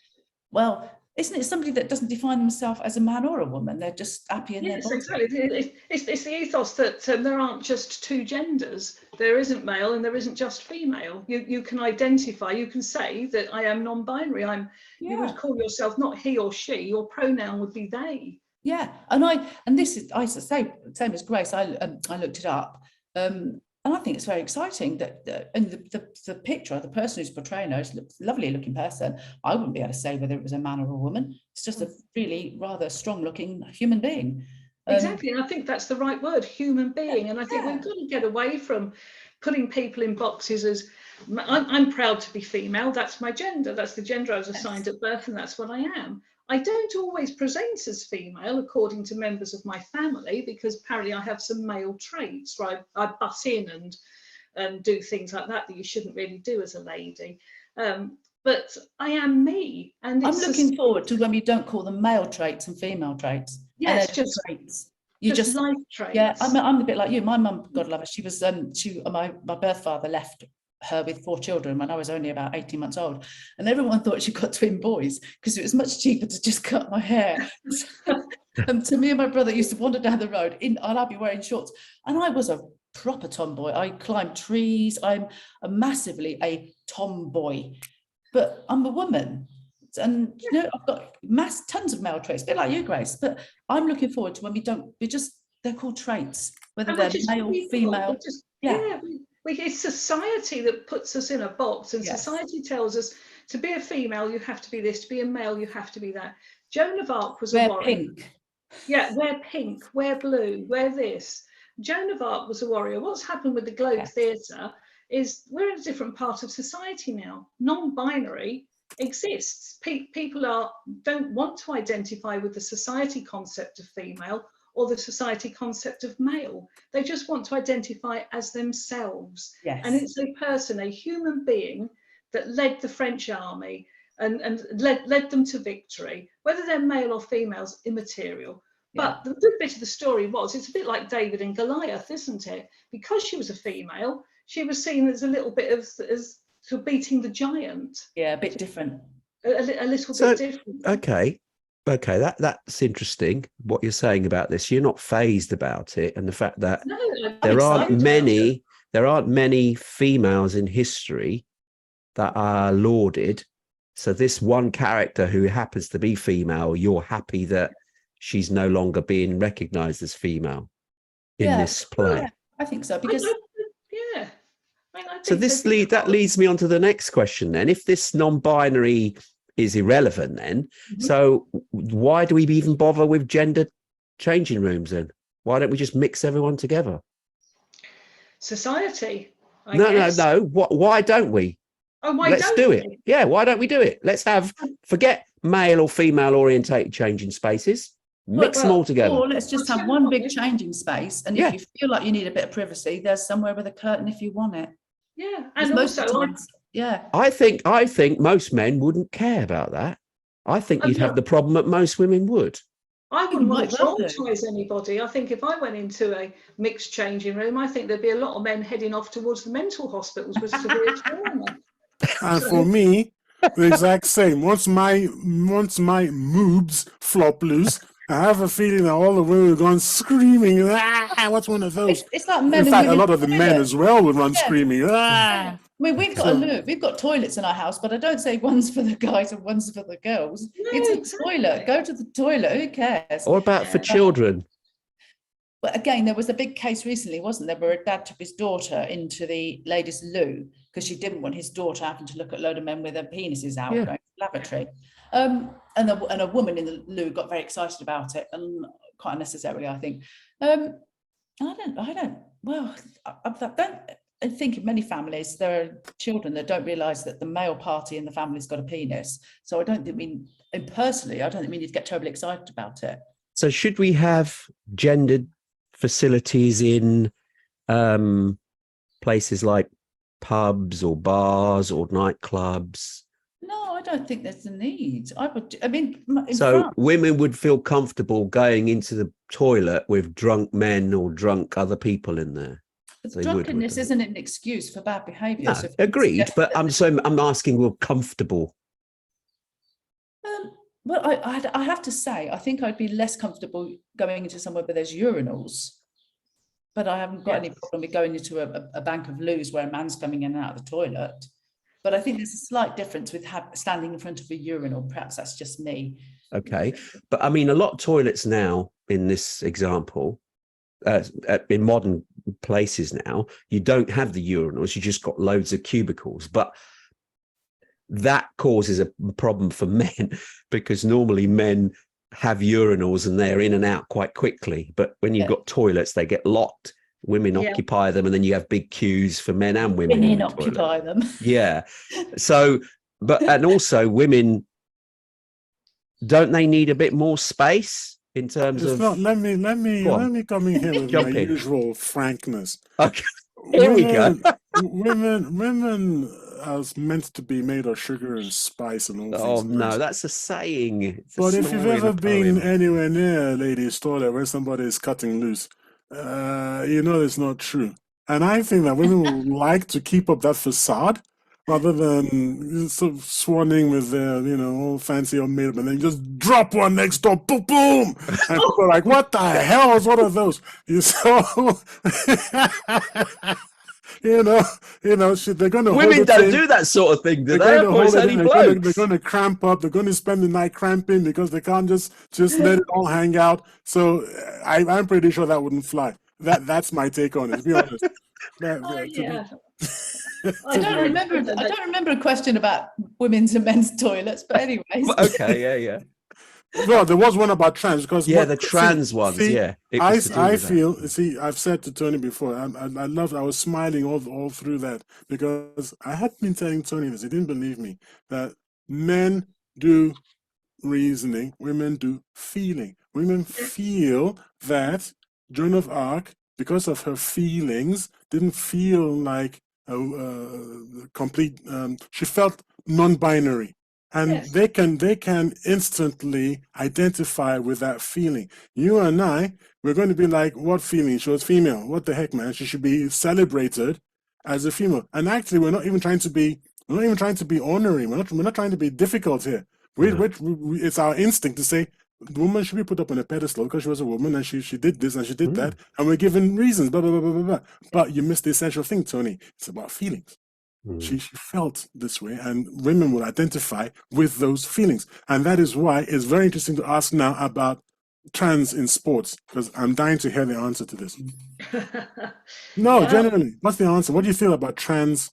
Speaker 5: Well, isn't it somebody that doesn't define themselves as a man or a woman? They're just happy in their body.
Speaker 6: Exactly. It's the ethos that there aren't just two genders. There isn't male and there isn't just female. You can identify, you can say that I am non-binary. You would call yourself not he or she. Your pronoun would be they.
Speaker 5: Yeah, and this is, I say, same as Grace. I looked it up, and I think it's very exciting that and the picture, the person who's portraying her, looks lovely looking person. I wouldn't be able to say whether it was a man or a woman. It's just a really rather strong looking human being.
Speaker 6: Exactly, and I think that's the right word, human being. And I think we've got to get away from putting people in boxes as I'm proud to be female. That's my gender. That's the gender I was assigned at birth, and that's what I am. I don't always present as female according to members of my family, because apparently I have some male traits, right? I butt in and do things like that you shouldn't really do as a lady. But I am me. And
Speaker 5: I'm looking forward to when we don't call them male traits and female traits.
Speaker 6: Yes, just
Speaker 5: traits.
Speaker 6: just life traits.
Speaker 5: Yeah, I'm a bit like you. My mum, God love her, she was my birth father left her with 4 children when I was only about 18 months old, and everyone thought she got twin boys because it was much cheaper to just cut my hair. And to me and my brother used to wander down the road and I'd be wearing shorts, and I was a proper tomboy. I climbed trees. I'm massively a tomboy, but I'm a woman. And I've got tons of male traits, a bit like you, Grace. But I'm looking forward to when they're called traits, whether they're male, female.
Speaker 6: It's society that puts us in a box, and society tells us to be a female, you have to be this, to be a male, you have to be that. Joan of Arc was a warrior.
Speaker 5: Pink.
Speaker 6: Yeah, wear pink, wear blue, wear this. Joan of Arc was a warrior. What's happened with the Globe Theatre is we're in a different part of society now. Non-binary exists. People don't want to identify with the society concept of female or the society concept of male. They just want to identify as themselves.
Speaker 5: Yes.
Speaker 6: And it's a person, a human being, that led the French army and led them to victory. Whether they're male or female's immaterial. But the good bit of the story was, it's a bit like David and Goliath, isn't it? Because she was a female, she was seen as a little bit as sort of beating the giant.
Speaker 5: Yeah, a bit different.
Speaker 6: A little bit different.
Speaker 3: Okay, that's interesting what you're saying about this. You're not phased about it, and the fact that there aren't many females in history that are lauded. So this one character who happens to be female, you're happy that she's no longer being recognized as female in this play.
Speaker 5: Yeah, I think so, because
Speaker 3: so that leads me on to the next question then. If this non-binary is irrelevant then, so why do we even bother with gender changing rooms then? Why don't we just mix everyone together?
Speaker 6: Society.
Speaker 3: No. Why don't we?
Speaker 6: Oh, why
Speaker 3: Let's do it. Yeah, why don't we do it? Let's forget male or female orientated changing spaces. Mix them all together.
Speaker 5: Or let's just have one big changing space. And if you feel like you need a bit of privacy, there's somewhere with a curtain if you want it.
Speaker 6: Yeah. And most of the time,
Speaker 3: I think most men wouldn't care about that. I think you'd have the problem that most women would.
Speaker 6: I wouldn't want to traumatize anybody. I think if I went into a mixed changing room, I think there'd be a lot of men heading off towards the mental hospitals with severe trauma.
Speaker 4: And for me, the exact same. Once my moobs flop loose, I have a feeling that all the women are going screaming. What's one of those?
Speaker 5: It's like men.
Speaker 4: In fact, a lot of the men as well would run screaming.
Speaker 5: I mean, we've got toilets in our house, but I don't say one's for the guys and one's for the girls. It's a toilet. Go to the toilet. Who cares?
Speaker 3: Or about for children?
Speaker 5: But again, there was a big case recently, wasn't there, where a dad took his daughter into the ladies' loo because she didn't want his daughter having to look at a load of men with their penises out going to the lavatory. And a woman in the loo got very excited about it, and quite unnecessarily, I think. I don't. I think in many families there are children that don't realise that the male party in the family's got a penis. So I don't think and personally, I don't think we need to get terribly excited about it.
Speaker 3: So should we have gendered facilities in places like pubs or bars or nightclubs?
Speaker 5: No, I don't think there's a need.
Speaker 3: So
Speaker 5: France,
Speaker 3: women would feel comfortable going into the toilet with drunk men or drunk other people in there.
Speaker 5: drunkenness isn't an excuse for bad behaviour.
Speaker 3: No,
Speaker 5: So
Speaker 3: agreed. But I'm asking, we're comfortable.
Speaker 5: Well, I have to say, I think I'd be less comfortable going into somewhere where there's urinals, but I haven't got any problem with going into a bank of loos where a man's coming in and out of the toilet. But I think there's a slight difference with standing in front of a urinal. Perhaps that's just me.
Speaker 3: Okay. But I mean, a lot of toilets now in this example, in modern places now, you don't have the urinals, you just got loads of cubicles. But that causes a problem for men because normally men have urinals and they're in and out quite quickly. But when you've got toilets, they get locked. Women occupy them, and then you have big queues for men and women.
Speaker 5: Women occupy them.
Speaker 3: Yeah. So, and also women, don't they need a bit more space in terms of?
Speaker 4: Not, let me come in here with my usual frankness.
Speaker 3: Okay. Here we go.
Speaker 4: Women are meant to be made of sugar and spice and all things.
Speaker 3: Oh no, that's a saying.
Speaker 4: But if you've ever been anywhere near a lady's toilet where somebody is cutting loose, you know it's not true. And I think that women would like to keep up that facade rather than sort of swanning with their, all fancy or made up, and then just drop one next door, boom, boom, and people are like, "What the hell is one of those?" They're going to.
Speaker 3: Women don't do that sort of thing, do they? They're
Speaker 4: going to cramp up. They're going to spend the night cramping because they can't just let it all hang out. So I'm pretty sure that wouldn't fly. That's my take on it. To be honest.
Speaker 5: I don't remember a question about women's and men's toilets, but anyways.
Speaker 3: Okay, yeah.
Speaker 4: Well, there was one about trans because
Speaker 3: the trans ones.
Speaker 4: I feel. See, I've said to Tony before. I was smiling all through that because I had been telling Tony this. He didn't believe me that men do reasoning, women do feeling. Women feel that Joan of Arc, because of her feelings, didn't feel like a complete. She felt non-binary. And they can instantly identify with that feeling. You and I, we're going to be like, what feeling? She was female. What the heck, man? She should be celebrated as a female. And actually, we're not even trying to be honoring. We're not trying to be difficult here. It's our instinct to say the woman should be put up on a pedestal because she was a woman and she did this and she did that, and we're given reasons. Blah blah blah blah blah. But you missed the essential thing, Tony. It's about feelings. She felt this way, and women will identify with those feelings. And that is why it's very interesting to ask now about trans in sports, because I'm dying to hear the answer to this. No, generally, what's the answer? What do you feel about trans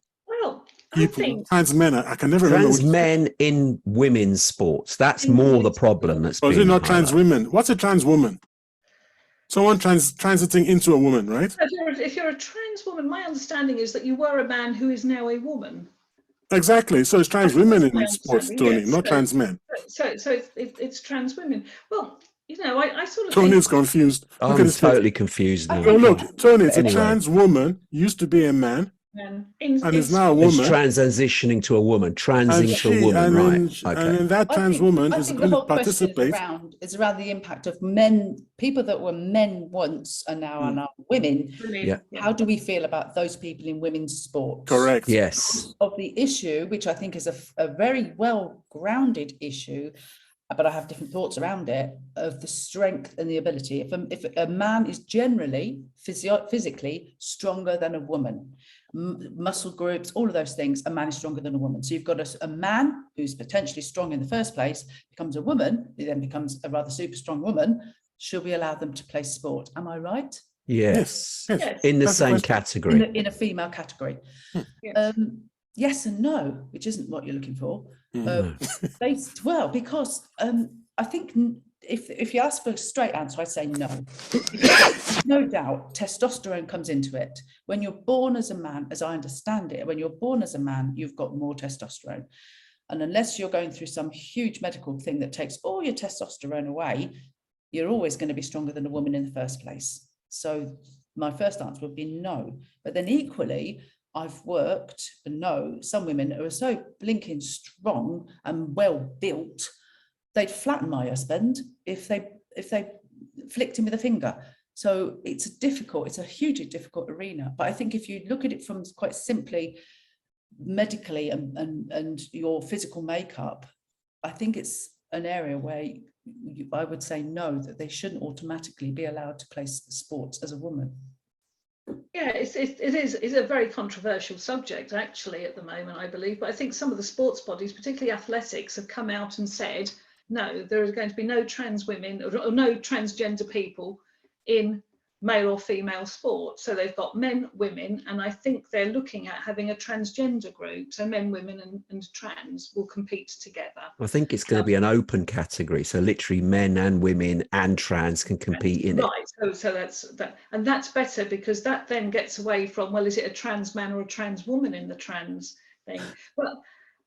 Speaker 4: people, trans men? I can never remember.
Speaker 3: Trans men in women's sports. That's more the problem. That's
Speaker 4: is it not trans women? What's a trans woman? Someone transiting into a woman, right?
Speaker 6: If you're a trans woman, my understanding is that you were a man who is now a woman.
Speaker 4: Exactly. So it's trans women in sports, Tony, not trans men.
Speaker 6: So it's trans women. Well, I sort of
Speaker 4: Tony's confused.
Speaker 3: I'm totally confused now.
Speaker 4: Oh, look, Tony, it's a trans woman, used to be a man, and is now a woman.
Speaker 3: It's transitioning to a woman, transing to a woman, right? Okay.
Speaker 4: And then that trans woman is going to participate.
Speaker 5: It's around the impact of men, people that were men once and now are now women.
Speaker 3: Yeah.
Speaker 5: How do we feel about those people in women's sports?
Speaker 4: Correct.
Speaker 3: Yes.
Speaker 5: Of the issue, which I think is a very well-grounded issue, but I have different thoughts around it, of the strength and the ability. If a man is generally physically stronger than a woman, muscle groups, all of those things, a man is stronger than a woman. So you've got a man who's potentially strong in the first place, becomes a woman, who then becomes a rather super strong woman. Should we allow them to play sport? Am I right?
Speaker 3: Yes. In the same category.
Speaker 5: In a female category. Yes and no, which isn't what you're looking for.
Speaker 3: No.
Speaker 5: Because I think if you ask for a straight answer, I say no. No doubt, testosterone comes into it. When you're born as a man, as I understand it, when you're born as a man, you've got more testosterone. And unless you're going through some huge medical thing that takes all your testosterone away, you're always going to be stronger than a woman in the first place. So my first answer would be no. But then equally, I've worked and know some women who are so blinking strong and well built, they'd flatten my husband if they flicked him with a finger. So it's a hugely difficult arena. But I think if you look at it from quite simply medically and your physical makeup, I think it's an area where I would say no, that they shouldn't automatically be allowed to play sports as a woman.
Speaker 6: Yeah, it is a very controversial subject actually at the moment, I believe. But I think some of the sports bodies, particularly athletics, have come out and said, no, there is going to be no trans women or no transgender people in male or female sport. So they've got men, women, and I think they're looking at having a transgender group. So men, women and trans will compete together.
Speaker 3: I think it's going to be an open category. So literally men and women and trans can compete in it.
Speaker 6: Right, so that's that. And that's better because that then gets away from, well, is it a trans man or a trans woman in the trans thing? But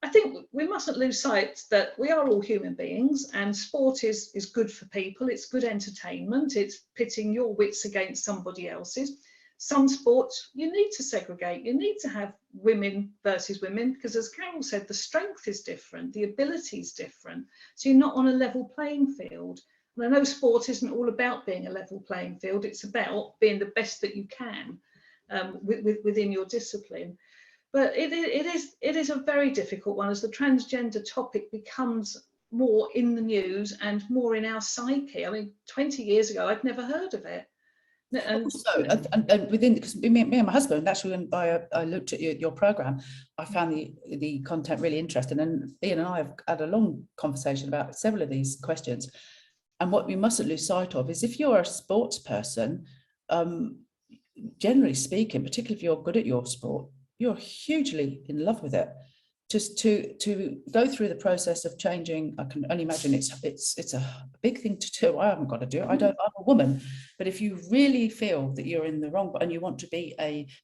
Speaker 6: I think we mustn't lose sight that we are all human beings and sport is good for people. It's good entertainment. It's pitting your wits against somebody else's. Some sports, you need to segregate. You need to have women versus women because, as Carol said, the strength is different. The ability is different. So you're not on a level playing field. And I know sport isn't all about being a level playing field. It's about being the best that you can within your discipline. But it is a very difficult one as the transgender topic becomes more in the news and more in our psyche. I mean, 20 years ago, I'd never heard of it. And
Speaker 5: also, and within, because me and my husband, actually, when I looked at your program, I found the content really interesting. And Ian and I have had a long conversation about several of these questions. And what we mustn't lose sight of is if you're a sports person, generally speaking, particularly if you're good at your sport, you're hugely in love with it. Just to go through the process of changing, I can only imagine it's a big thing to do. I haven't got to do it. I'm a woman. But if you really feel that you're in the wrong, and you want to be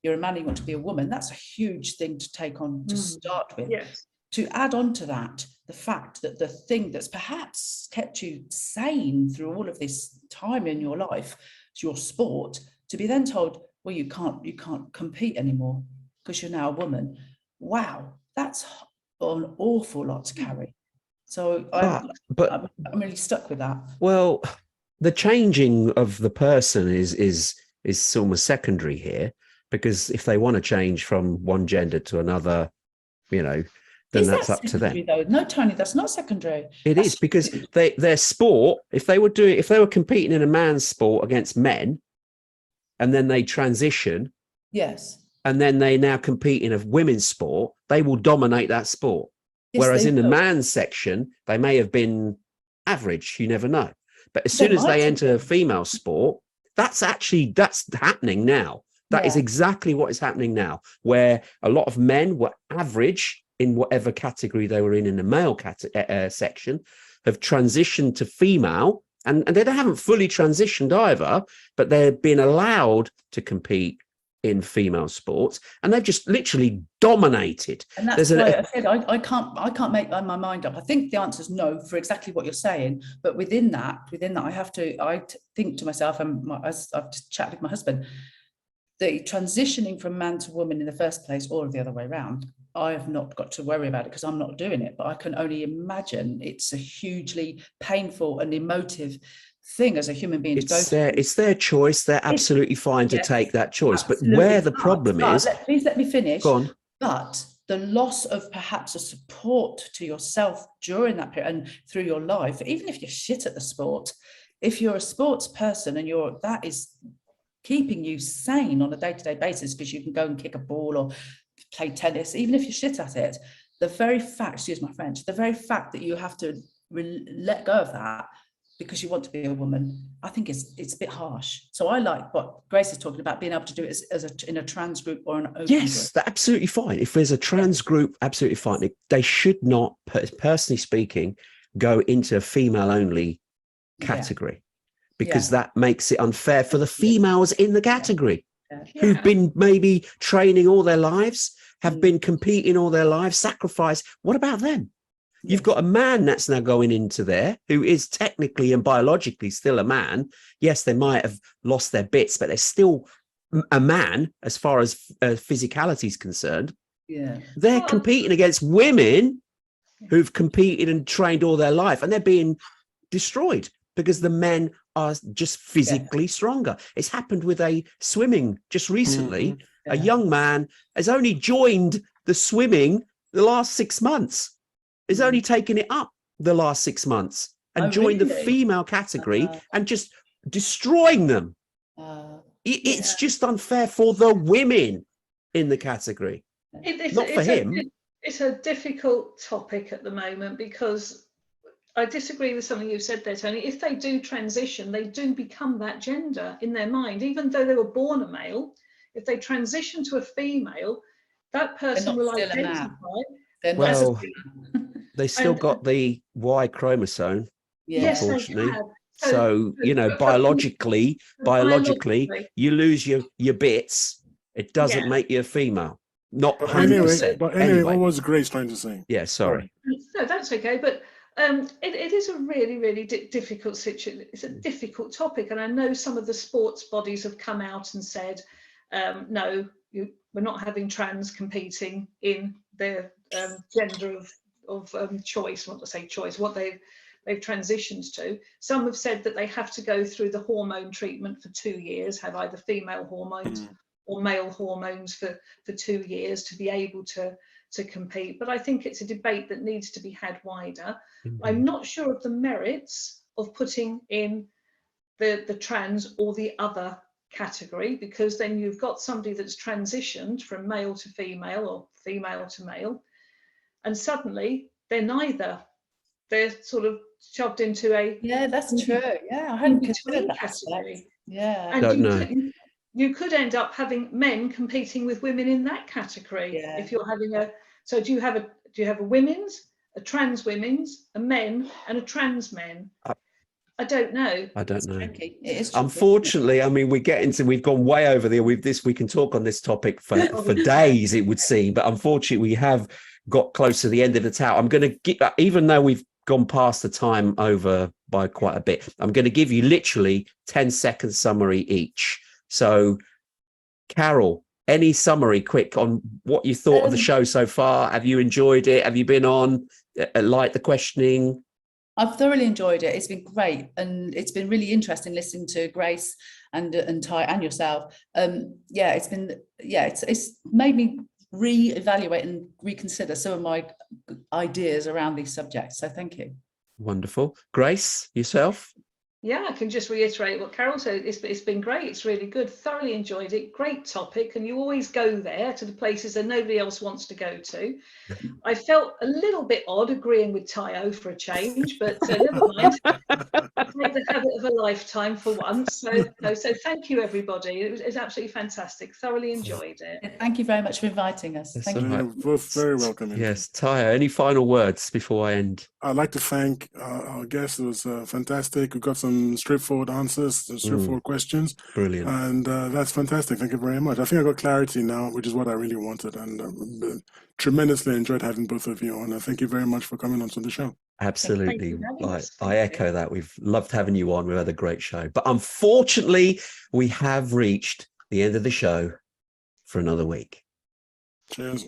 Speaker 5: you're a man, you want to be a woman, that's a huge thing to take on to start with.
Speaker 6: yes.
Speaker 5: To add on to that, the fact that the thing that's perhaps kept you sane through all of this time in your life, your sport, to be then told, well, you can't compete anymore because you're now a woman. Wow, that's an awful lot to carry. So I'm really stuck with that.
Speaker 3: Well, the changing of the person is almost secondary here, because if they want to change from one gender to another, then that's up to them.
Speaker 5: Though? No, Tony, that's not secondary.
Speaker 3: Is because their sport, if they were competing in a man's sport against men, and then they transition,
Speaker 5: yes,
Speaker 3: and then they now compete in a women's sport, they will dominate that sport.
Speaker 5: Yes,
Speaker 3: whereas in the man's section, they may have been average. You never know. But as soon as they enter a female sport, that's happening now. That is exactly what is happening now, where a lot of men were average in whatever category they were in the male section, have transitioned to female, and they haven't fully transitioned either, but they're being allowed to compete in female sports, and they've just literally dominated.
Speaker 5: And that's why I said I can't make my mind up. I think the answer is no for exactly what you're saying, but within that, I think to myself, and as I've just chatted with my husband, the transitioning from man to woman in the first place, or the other way around, I have not got to worry about it because I'm not doing it. But I can only imagine it's a hugely painful and emotive thing as a human being to go through.
Speaker 3: It's their choice. They're absolutely fine to take that choice. Absolutely. But where the problem is,
Speaker 5: please let me finish.
Speaker 3: Go on.
Speaker 5: But the loss of perhaps a support to yourself during that period and through your life, even if you're shit at the sport, if you're a sports person and that is keeping you sane on a day-to-day basis, because you can go and kick a ball or play tennis, even if you're shit at it, the very fact, excuse my French, the very fact that you have to let go of that because you want to be a woman, I think it's a bit harsh. So I like what Grace is talking about, being able to do it in a trans group or an open
Speaker 3: yes,
Speaker 5: group.
Speaker 3: That's absolutely fine. If there's a trans group, absolutely fine. They should not, personally speaking, go into a female-only category, because that makes it unfair for the females in the category who've been maybe training all their lives, have been competing all their lives, sacrificed. What about them? You've got a man that's now going into there who is technically and biologically still a man. Yes, they might have lost their bits, but they're still a man as far as physicality is concerned. They're competing against women who've competed and trained all their life, and they're being destroyed because the men are just physically stronger. It's happened with a swimming just recently. A young man has only joined the swimming the last 6 months. Has only taken it up the last 6 months and joined the female category and just destroying them. It's just unfair for the women in the category, not for him.
Speaker 6: It's a difficult topic at the moment, because I disagree with something you said there, Tony. If they do transition, they do become that gender in their mind, even though they were born a male. If they transition to a female, that person will identify.
Speaker 3: Well, they still got the Y chromosome, unfortunately.
Speaker 6: Yes,
Speaker 3: so you know, biologically, you lose your bits. It doesn't make you a female. Not 100%.
Speaker 4: But anyway, what was Grace trying to say?
Speaker 3: Yeah, sorry.
Speaker 6: No, that's okay. But it is a really, really difficult situation. It's a difficult topic. And I know some of the sports bodies have come out and said, no, we're not having trans competing in their gender of choice. Not to say choice, what they've transitioned to. Some have said that they have to go through the hormone treatment for 2 years, have either female hormones or male hormones for 2 years to be able to compete. But I think it's a debate that needs to be had wider. I'm not sure of the merits of putting in the trans or the other category, because then you've got somebody that's transitioned from male to female or female to male, and suddenly they're neither. They're sort of shoved into a
Speaker 5: that's true. I hadn't considered that
Speaker 6: category.
Speaker 5: And
Speaker 6: you could end up having men competing with women in that category. If you're having so do you have a women's, a trans women's, a men, and a trans men? I don't know.
Speaker 5: It is tricky.
Speaker 3: Unfortunately, I mean, we've gone way over there with this. We can talk on this topic for days, it would seem, but unfortunately we have got close to the end of the towel. I'm going to even though we've gone past the time over by quite a bit, I'm going to give you literally 10-second summary each. So, Carol, any summary quick on what you thought of the show so far? Have you enjoyed it? Have you been on, like the questioning?
Speaker 5: I've thoroughly enjoyed it. It's been great, and it's been really interesting listening to Grace and Ty and yourself. It's made me re-evaluate and reconsider some of my ideas around these subjects. So thank you.
Speaker 3: Wonderful. Grace, yourself?
Speaker 6: Yeah, I can just reiterate what Carol said. It's been great. It's really good. Thoroughly enjoyed it. Great topic. And you always go there to the places that nobody else wants to go to. I felt a little bit odd agreeing with Tayo for a change, but never mind. I've made the habit of a lifetime for once. So thank you, everybody. It was absolutely fantastic. Thoroughly enjoyed it.
Speaker 5: Thank you very much for inviting us.
Speaker 3: That's
Speaker 5: Thank you.
Speaker 3: right.
Speaker 4: You're both very welcome.
Speaker 3: Yes, Tayo, any final words before I end?
Speaker 4: I'd like to thank our guest. It was fantastic. We got some straightforward answers, some straightforward questions.
Speaker 3: Brilliant.
Speaker 4: And that's fantastic. Thank you very much. I think I got clarity now, which is what I really wanted. And tremendously enjoyed having both of you on. Thank you very much for coming on to the show.
Speaker 3: Absolutely. I echo that. We've loved having you on. We've had a great show. But unfortunately, we have reached the end of the show for another week.
Speaker 4: Cheers.